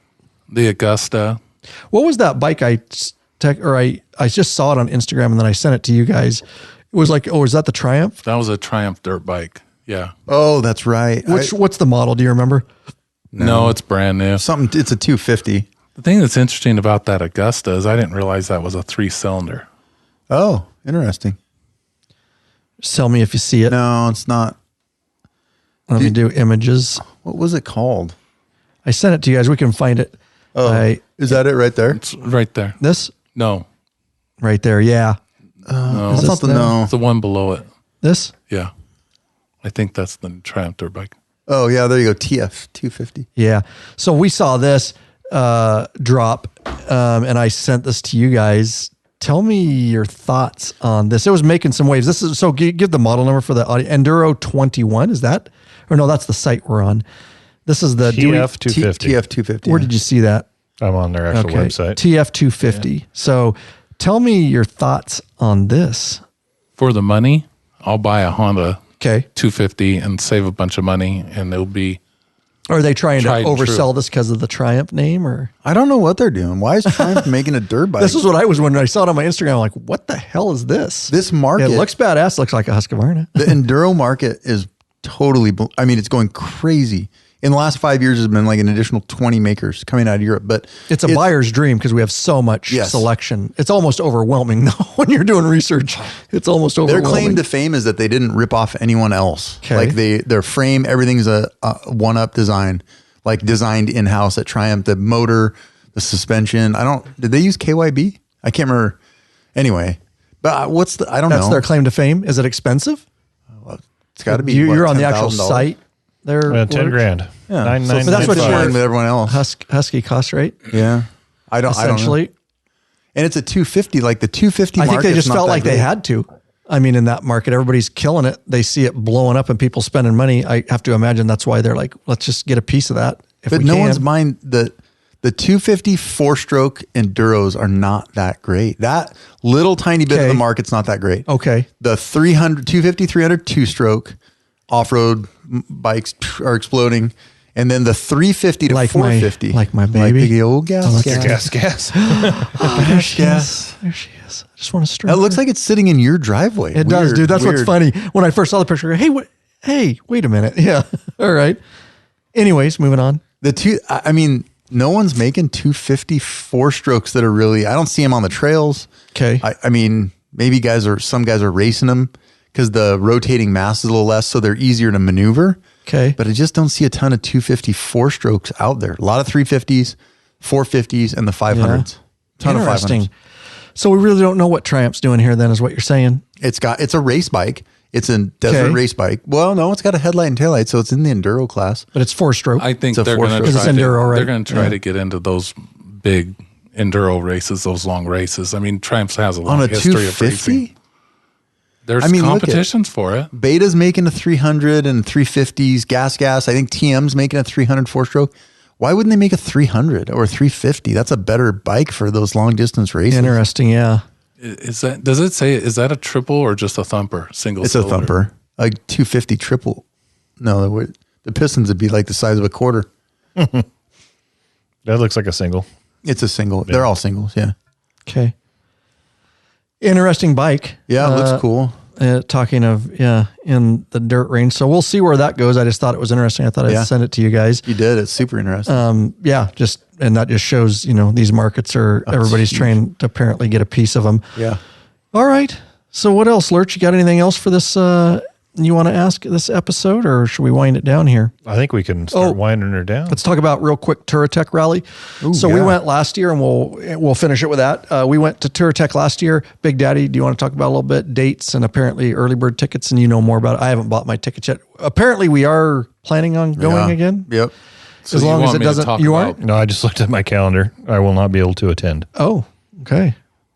The Augusta. What was that bike I just saw it on Instagram and then I sent it to you guys. It was like, is that the Triumph? That was a Triumph dirt bike. Yeah. Oh, that's right. What's the model? Do you remember? No, it's brand new. It's a 250. The thing that's interesting about that Augusta is I didn't realize that was a 3-cylinder. Oh, interesting. Just tell me if you see it. No, it's not. Let me do images. What was it called? I sent it to you guys. We can find it. Oh, is that it right there? It's right there. This? No. Right there, yeah. No. Is this It's the one below it. This? Yeah. I think that's the Triumph dirt bike. Oh, yeah, there you go. TF 250. Yeah. So we saw this drop, and I sent this to you guys. Tell me your thoughts on this. It was making some waves. This is give the model number for the audio. Enduro 21, is that? Or no, that's the site we're on. This is the TF 250. TF 250. Where did you see that? I'm on their actual website. TF 250. Yeah. So tell me your thoughts on this. For the money, I'll buy a Honda 250 and save a bunch of money, and it'll be. Are they trying to oversell true. This because of the Triumph name, or? I don't know what they're doing. Why is Triumph making a dirt bike? This is what I was wondering. I saw it on my Instagram. I'm like, what the hell is this? This market. It looks badass. Looks like a Husqvarna. The enduro market is totally, it's going crazy. In the last 5 years, there's been like an additional 20 makers coming out of Europe, but it's a buyer's dream because we have so much selection. It's almost overwhelming though when you're doing research. It's almost overwhelming. Their claim to fame is that they didn't rip off anyone else. Okay. Like their frame, everything's a one-up design, like designed in-house at Triumph. The motor, the suspension. Did they use KYB? I can't remember. Anyway, but I don't know. That's their claim to fame. Is it expensive? Well, it's got to be. You're on the actual site. They're $10,000. Yeah, $9,995. so that's what you're with everyone else. Husky cost rate. Yeah, I don't know. And it's a 250. Like the 250. I think they just felt like they had to. I mean, in that market, everybody's killing it. They see it blowing up and people spending money. I have to imagine that's why they're like, let's just get a piece of that. But no one's mind the 250 4-stroke enduros are not that great. That little tiny bit of the market's not that great. Okay. The 250, 300 2-stroke off-road bikes are exploding. And then the 350 to 450. Like my baby. Like the old gas. Gas. There she is. There she is. I just want to stroke. It looks like it's sitting in your driveway. It does, dude. That's what's funny. When I first saw the picture, hey, wait a minute. Yeah. All right. Anyways, moving on. No one's making 250 4-strokes that are really, I don't see them on the trails. Okay. Maybe some guys are racing them because the rotating mass is a little less, so they're easier to maneuver. Okay. But I just don't see a ton of 250 4-strokes out there. A lot of 350s, 450s, and the 500s. Ton of 500s. So we really don't know what Triumph's doing here then is what you're saying. It's a race bike. It's a desert race bike. Well, no, it's got a headlight and taillight, so it's in the enduro class. But it's 4-stroke. I think they're going to try to get into those big enduro races, those long races. I mean, Triumph has a long history of racing. There's competitions for it. Beta's making a 300 and 350s, gas. I think TM's making a 300 4-stroke. Why wouldn't they make a 300 or 350? That's a better bike for those long distance races. Interesting, yeah. Is that a triple or just a thumper? Single It's cylinder? a thumper. A 250 triple. No, the pistons would be like the size of a quarter. That looks like a single. It's a single. Yeah. They're all singles, yeah. Okay. Interesting bike. Yeah, it looks cool. Talking of, in the dirt range. So we'll see where that goes. I just thought it was interesting. I thought I'd send it to you guys. You did. It's super interesting. And that just shows, these markets everybody's trying to apparently get a piece of them. Yeah. All right. So what else, Lurch? You got anything else for this, you want to ask this episode, or should we wind it down here? I think we can start winding her down. Let's talk about real quick Tortech rally. We went last year, and we'll finish it with that. We went to Tortech last year. Big Daddy, do you want to talk about a little bit dates and apparently early bird tickets? And you know more about it. I haven't bought my tickets yet. Apparently, we are planning on going again. Yep. So as long as it doesn't, you aren't. No, I just looked at my calendar. I will not be able to attend. Oh, okay.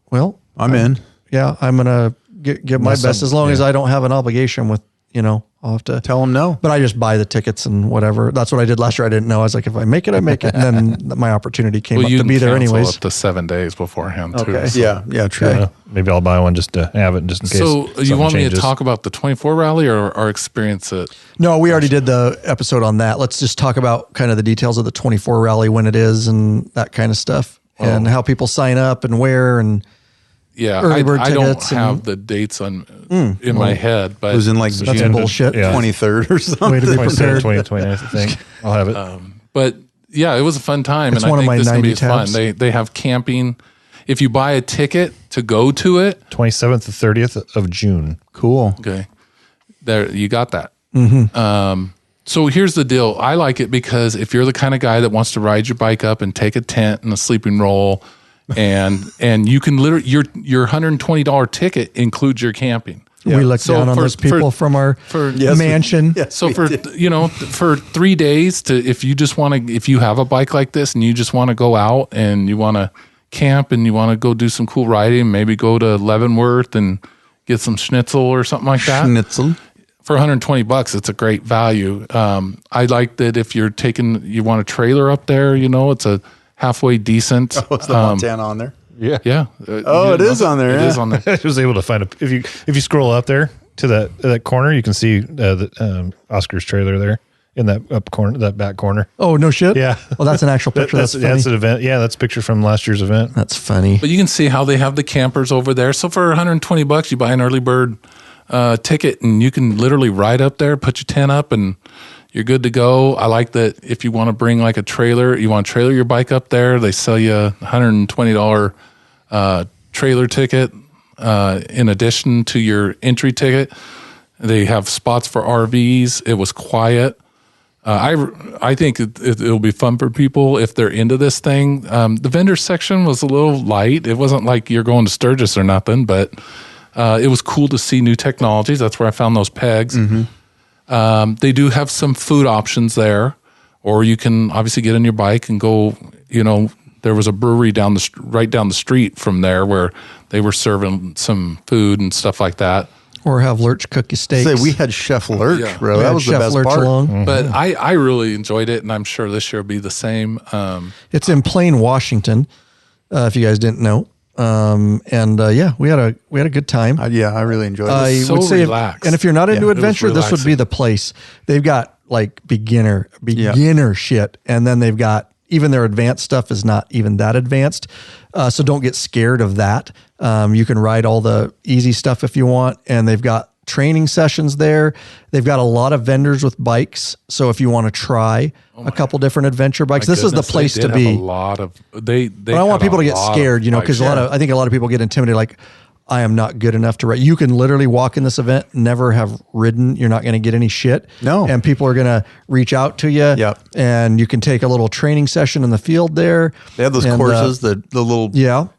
Well, I'm in. Yeah, I'm gonna give my best as long as I don't have an obligation with I'll have to tell them no. But I just buy the tickets and whatever. That's what I did last year. I didn't know. I was like, if I make it, I make it. And then my opportunity came up to be there anyways. Up to 7 days beforehand too. Okay. So. Yeah, true. Okay. Maybe I'll buy one just to have it just in case. So you want me to talk about the 24 rally or experience it? No, we already did the episode on that. Let's just talk about kind of the details of the 24 rally, when it is and that kind of stuff, and how people sign up and where and. Yeah, I don't have the dates in my head, but it was in like that's June bullshit. 23rd or something. Way to be prepared. 2029, I think. I'll have it. But yeah, it was a fun time, It's and one I of think my this can be 90 tabs. fun. They have camping. If you buy a ticket to go to it, 27th to 30th of June. Cool. Okay, there you got that. Mm-hmm. So here's the deal. I like it because if you're the kind of guy that wants to ride your bike up and take a tent and a sleeping roll. And you can literally your $120 ticket includes your camping. We looked down on those people from our mansion. So for 3 days if you have a bike like this and you just want to go out and you want to camp and you want to go do some cool riding, maybe go to Leavenworth and get some schnitzel or something like that. Schnitzel. For $120, it's a great value. I like that if you want a trailer up there, it's a halfway decent. Oh, it's the Montana on there? Yeah. It is on there. It is on there. I was able to find if you scroll out there to that corner, you can see Oscar's trailer there in that back corner. Oh, no shit. Yeah. Well, that's an actual picture. That's funny. That's an event. Yeah, that's a picture from last year's event. That's funny. But you can see how they have the campers over there. So for $120, you buy an early bird ticket and you can literally ride up there, put your tent up, and you're good to go. I like that if you want to bring like a trailer, you want to trailer your bike up there, they sell you a $120 trailer ticket in addition to your entry ticket. They have spots for RVs. It was quiet. I think it'll be fun for people if they're into this thing. The vendor section was a little light. It wasn't like you're going to Sturgis or nothing, but it was cool to see new technologies. That's where I found those pegs. Mm-hmm. They do have some food options there, or you can obviously get on your bike and go, there was a brewery right down the street from there where they were serving some food and stuff like that. Or have Lurch cook your steaks. We had Chef Lurch, bro. We that had was Chef the best Lurch part. along. Mm-hmm. But I really enjoyed it, and I'm sure this year will be the same. It's in Plain, Washington, if you guys didn't know. We had a good time. I really enjoyed it. I would say, relaxed. And if you're not into adventure, this would be the place. They've got like beginner shit, and then they've got even their advanced stuff is not even that advanced. So don't get scared of that. You can ride all the easy stuff if you want, and they've got training sessions there. They've got a lot of vendors with bikes. So if you want to try a couple different adventure bikes, this is the place to be. A lot of but I don't want people to get scared, because I think a lot of people get intimidated. Like, I am not good enough to ride. You can literally walk in this event, never have ridden. You're not going to get any shit. No. And people are going to reach out to you. Yep. And you can take a little training session in the field there. They have those courses, the little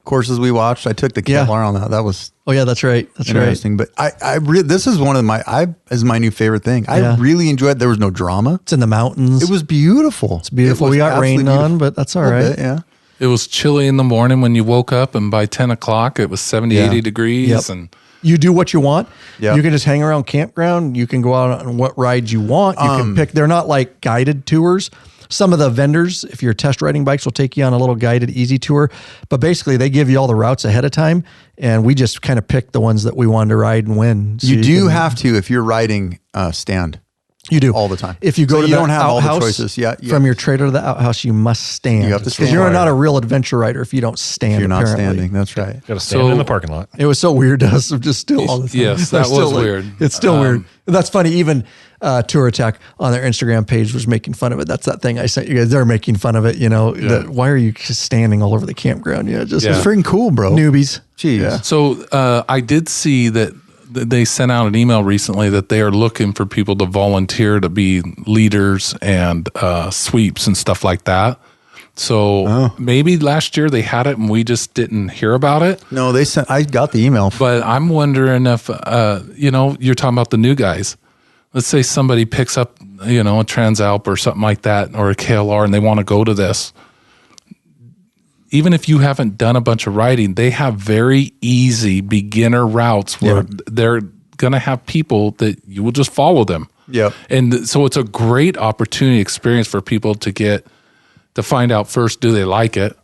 courses we watched. I took the KLR on that. That was that's right. That's interesting. Right. But this is one of my new favorite thing. I really enjoyed it. There was no drama. It's in the mountains. It was beautiful. It's beautiful. We got rained on, but that's all right. Yeah. It was chilly in the morning when you woke up, and by 10 o'clock, it was 70, 80 degrees. Yep. And you do what you want. Yep. You can just hang around campground. You can go out on what rides you want. You can pick. They're not like guided tours. Some of the vendors, if you're test riding bikes, will take you on a little guided easy tour. But basically, they give you all the routes ahead of time, and we just kind of picked the ones that we wanted to ride and win. So you do have to, if you're riding, stand. You do all the time. If you go to you the don't have outhouse, all the choices. From your trailer to the outhouse, you must stand. You have to stand. Because you're not a real adventure rider if you don't stand. If you're not apparently. standing. That's right. Got to stand in the parking lot. It was so weird to us. Just still all the time. Yes, that was weird. It's still weird. That's funny. Even Tortech on their Instagram page was making fun of it. That's that thing I sent you guys. They're making fun of it. Why are you just standing all over the campground? It's freaking cool, bro. Newbies. Jeez. Yeah. So I did see that they sent out an email recently that they are looking for people to volunteer to be leaders and sweeps and stuff like that. So maybe last year they had it and we just didn't hear about it. No, I got the email. But I'm wondering if, you're talking about the new guys. Let's say somebody picks up, a Transalp or something like that, or a KLR, and they want to go to this. Even if you haven't done a bunch of riding, they have very easy beginner routes where they're going to have people that you will just follow them. Yep. And so it's a great opportunity experience for people to find out first, do they like it?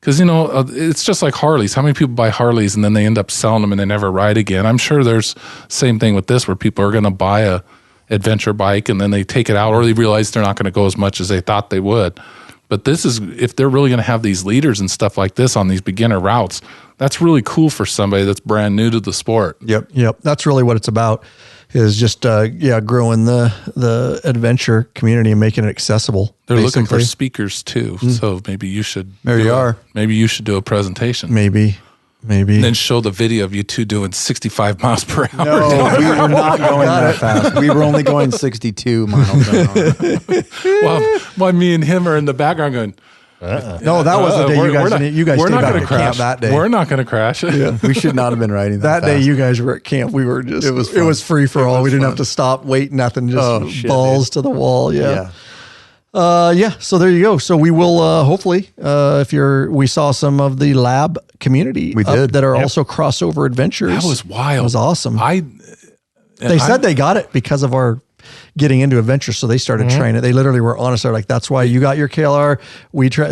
Because, it's just like Harleys. How many people buy Harleys and then they end up selling them and they never ride again? I'm sure there's same thing with this where people are going to buy a adventure bike and then they take it out or they realize they're not going to go as much as they thought they would. But this is, if they're really going to have these leaders and stuff like this on these beginner routes, that's really cool for somebody that's brand new to the sport. Yep. That's really what it's about, is just, growing the adventure community and making it accessible. They're looking for speakers too. So maybe you should. Maybe you should do a presentation. Maybe. And then show the video of you two doing 65 miles per hour. No, we were not going that fast. We were only going 62 miles an hour. Well, me and him are in the background going, no, that was the day you guys stayed back at camp that day. We're not going to crash. Yeah. We should not have been riding that day. You guys were at camp. We were just, it was free for all. We didn't have to stop, wait, nothing, just balls to the wall. Yeah. So there you go. So we will hopefully, we saw some of the lab community that are also crossover adventures. That was wild. It was awesome. They said they got it because of our getting into adventure, so they started training. They literally were honest. They're like, "That's why you got your KLR."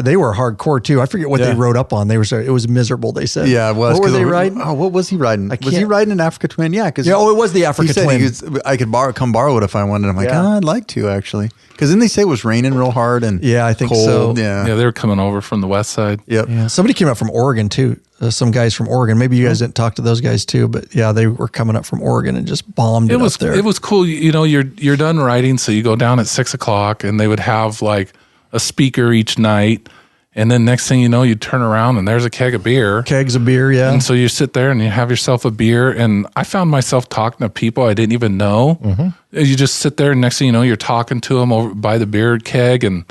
They were hardcore too. I forget what they rode up on. It was miserable. They said, "Yeah, it was." What were they riding? Oh, what was he riding? Was he riding an Africa Twin? Yeah, because it was the Africa Twin. I could borrow it if I wanted. I'm like, I'd like to actually, because then they say it was raining real hard and I think cold. so. Yeah, they were coming over from the west side. Yep. Yeah, somebody came up from Oregon too. Some guys from Oregon. Maybe you guys didn't talk to those guys too, but they were coming up from Oregon and just bombed it up there. It was cool. You're done riding, so you go down at 6:00, and they would have like a speaker each night, and then next thing you know, you turn around and there's a keg of beer. Kegs of beer, yeah. And so you sit there and you have yourself a beer, and I found myself talking to people I didn't even know. You just sit there, and next thing you know, you're talking to them over by the beer keg, and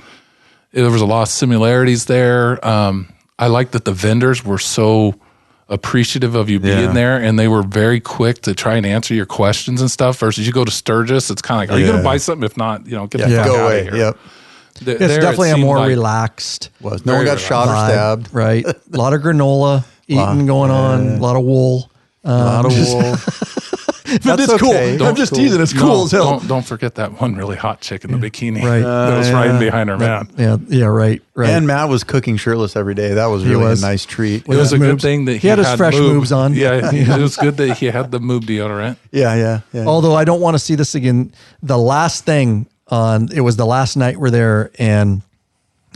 there was a lot of similarities there. I like that the vendors were so appreciative of you being there, and they were very quick to try and answer your questions and stuff. Versus you go to Sturgis, it's kind of like, are you going to buy something? If not, get the fuck out of here. Yep. It's definitely a more relaxed. No one got shot or stabbed. Right. A lot of granola eating going on. A lot of wool. But it's cool. I'm just teasing. It's cool as hell. Don't forget that one really hot chick in the bikini that was riding behind her man. Yeah, right. And Matt was cooking shirtless every day. That was really a nice treat. It was a good thing that he had his fresh moves on. Yeah, it was good that he had the moob deodorant. Yeah. Although I don't want to see this again. The last thing it was the last night we're there, and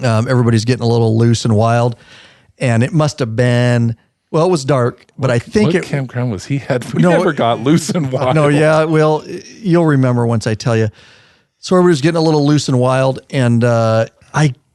everybody's getting a little loose and wild, and it must have been. Well, it was dark, but I think what campground was he had? We never got loose and wild. No, yeah. Well, you'll remember once I tell you. So everybody was getting a little loose and wild, and I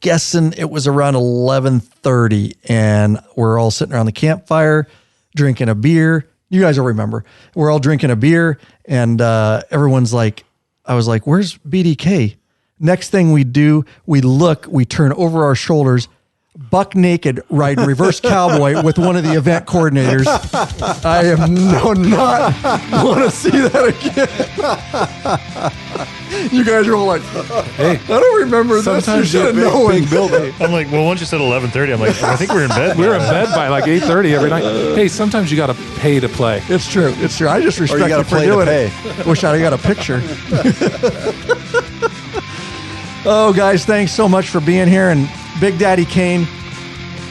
guessing it was around 11:30, and we're all sitting around the campfire drinking a beer. You guys will remember. We're all drinking a beer, and everyone's like, I was like, "Where's BDK?" Next thing we do, we look, we turn over our shoulders. Buck naked riding reverse cowboy with one of the event coordinators. I am not want to see that again. You guys are all like, hey, I don't remember this. You should have known. I'm like, well, once you said 11:30, I'm like, I think we're in bed. We're in bed by like 8:30 every night. Hey, sometimes you got to pay to play. It's true. I just respect you for doing it. Wish I got a picture. Oh, guys, thanks so much for being here. And Big Daddy Kane,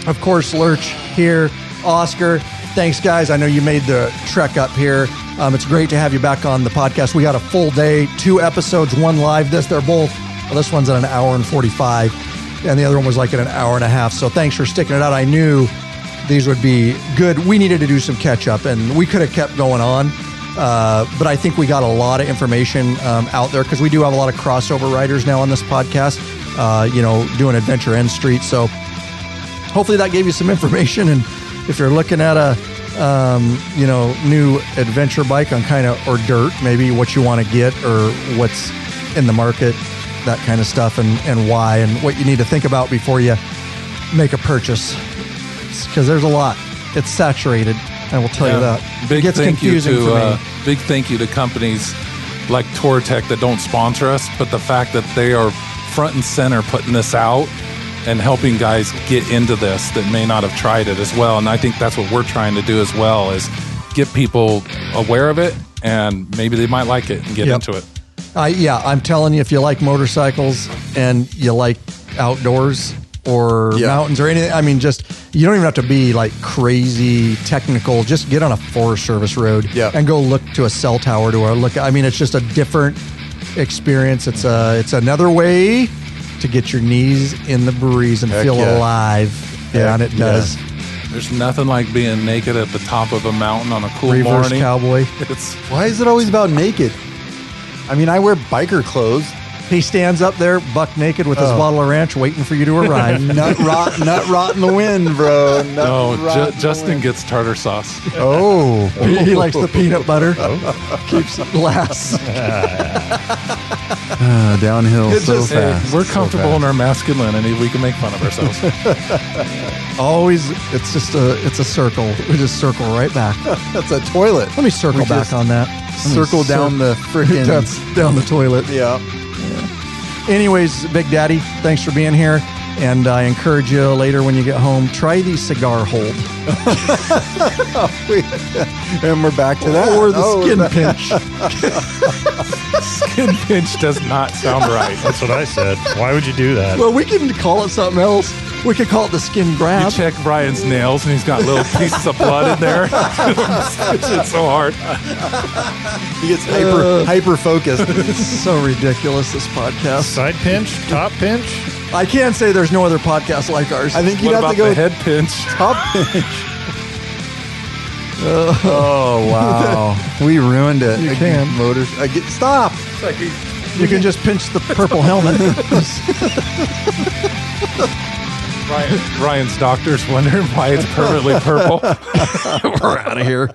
of course, Lurch here, Oscar. Thanks, guys. I know you made the trek up here. It's great to have you back on the podcast. We got a full day, 2 episodes, 1 live. This one's at an hour and 45, and the other one was like at an hour and a half. So thanks for sticking it out. I knew these would be good. We needed to do some catch up, and we could have kept going on. But I think we got a lot of information out there because we do have a lot of crossover riders now on this podcast, doing adventure and street. So hopefully that gave you some information. And if you're looking at a, new adventure bike on or dirt, maybe what you want to get or what's in the market, that kind of stuff, and why, and what you need to think about before you make a purchase. Because there's a lot. It's saturated. I will tell you that. Big thank you to companies like Tortech that don't sponsor us, but the fact that they are front and center putting this out and helping guys get into this that may not have tried it as well. And I think that's what we're trying to do as well, is get people aware of it and maybe they might like it and get into it. I'm telling you, if you like motorcycles and you like outdoors or mountains or anything, I mean, just you don't even have to be like crazy technical. Just get on a Forest Service road and go look to a cell tower I mean, it's just a different experience. It's another way to get your knees in the breeze and feel alive. And it does. There's nothing like being naked at the top of a mountain on a cool Reverse morning. cowboy. Why is it always about naked? I mean, I wear biker clothes. He stands up there, buck naked with his bottle of ranch, waiting for you to arrive. nut rot in the wind, bro. Justin gets tartar sauce. Oh, he likes the peanut butter. Keeps it last. Downhill so fast. We're comfortable in our masculinity. We can make fun of ourselves. Always, it's a circle. We just circle right back. That's a toilet. Let me circle back on that. Circle down the freaking. That's down the toilet. Yeah. Anyways, Big Daddy, thanks for being here. And I encourage you later when you get home, try the cigar hold. And we're back to that. Or the skin pinch. Skin pinch does not sound right. That's what I said. Why would you do that? Well, we can call it something else. We could call it the skin grab. You check Brian's nails, and he's got little pieces of blood in there. It's so hard. He gets hyper focused. It's so ridiculous, this podcast. Side pinch, top pinch. I can't say there's no other podcast like ours. I think you'd What have about to go the head pinch? top pinch. Oh wow, we ruined it. You can. Stop. You can just pinch the purple helmet. Ryan's doctor's wondering why it's permanently purple. We're out of here.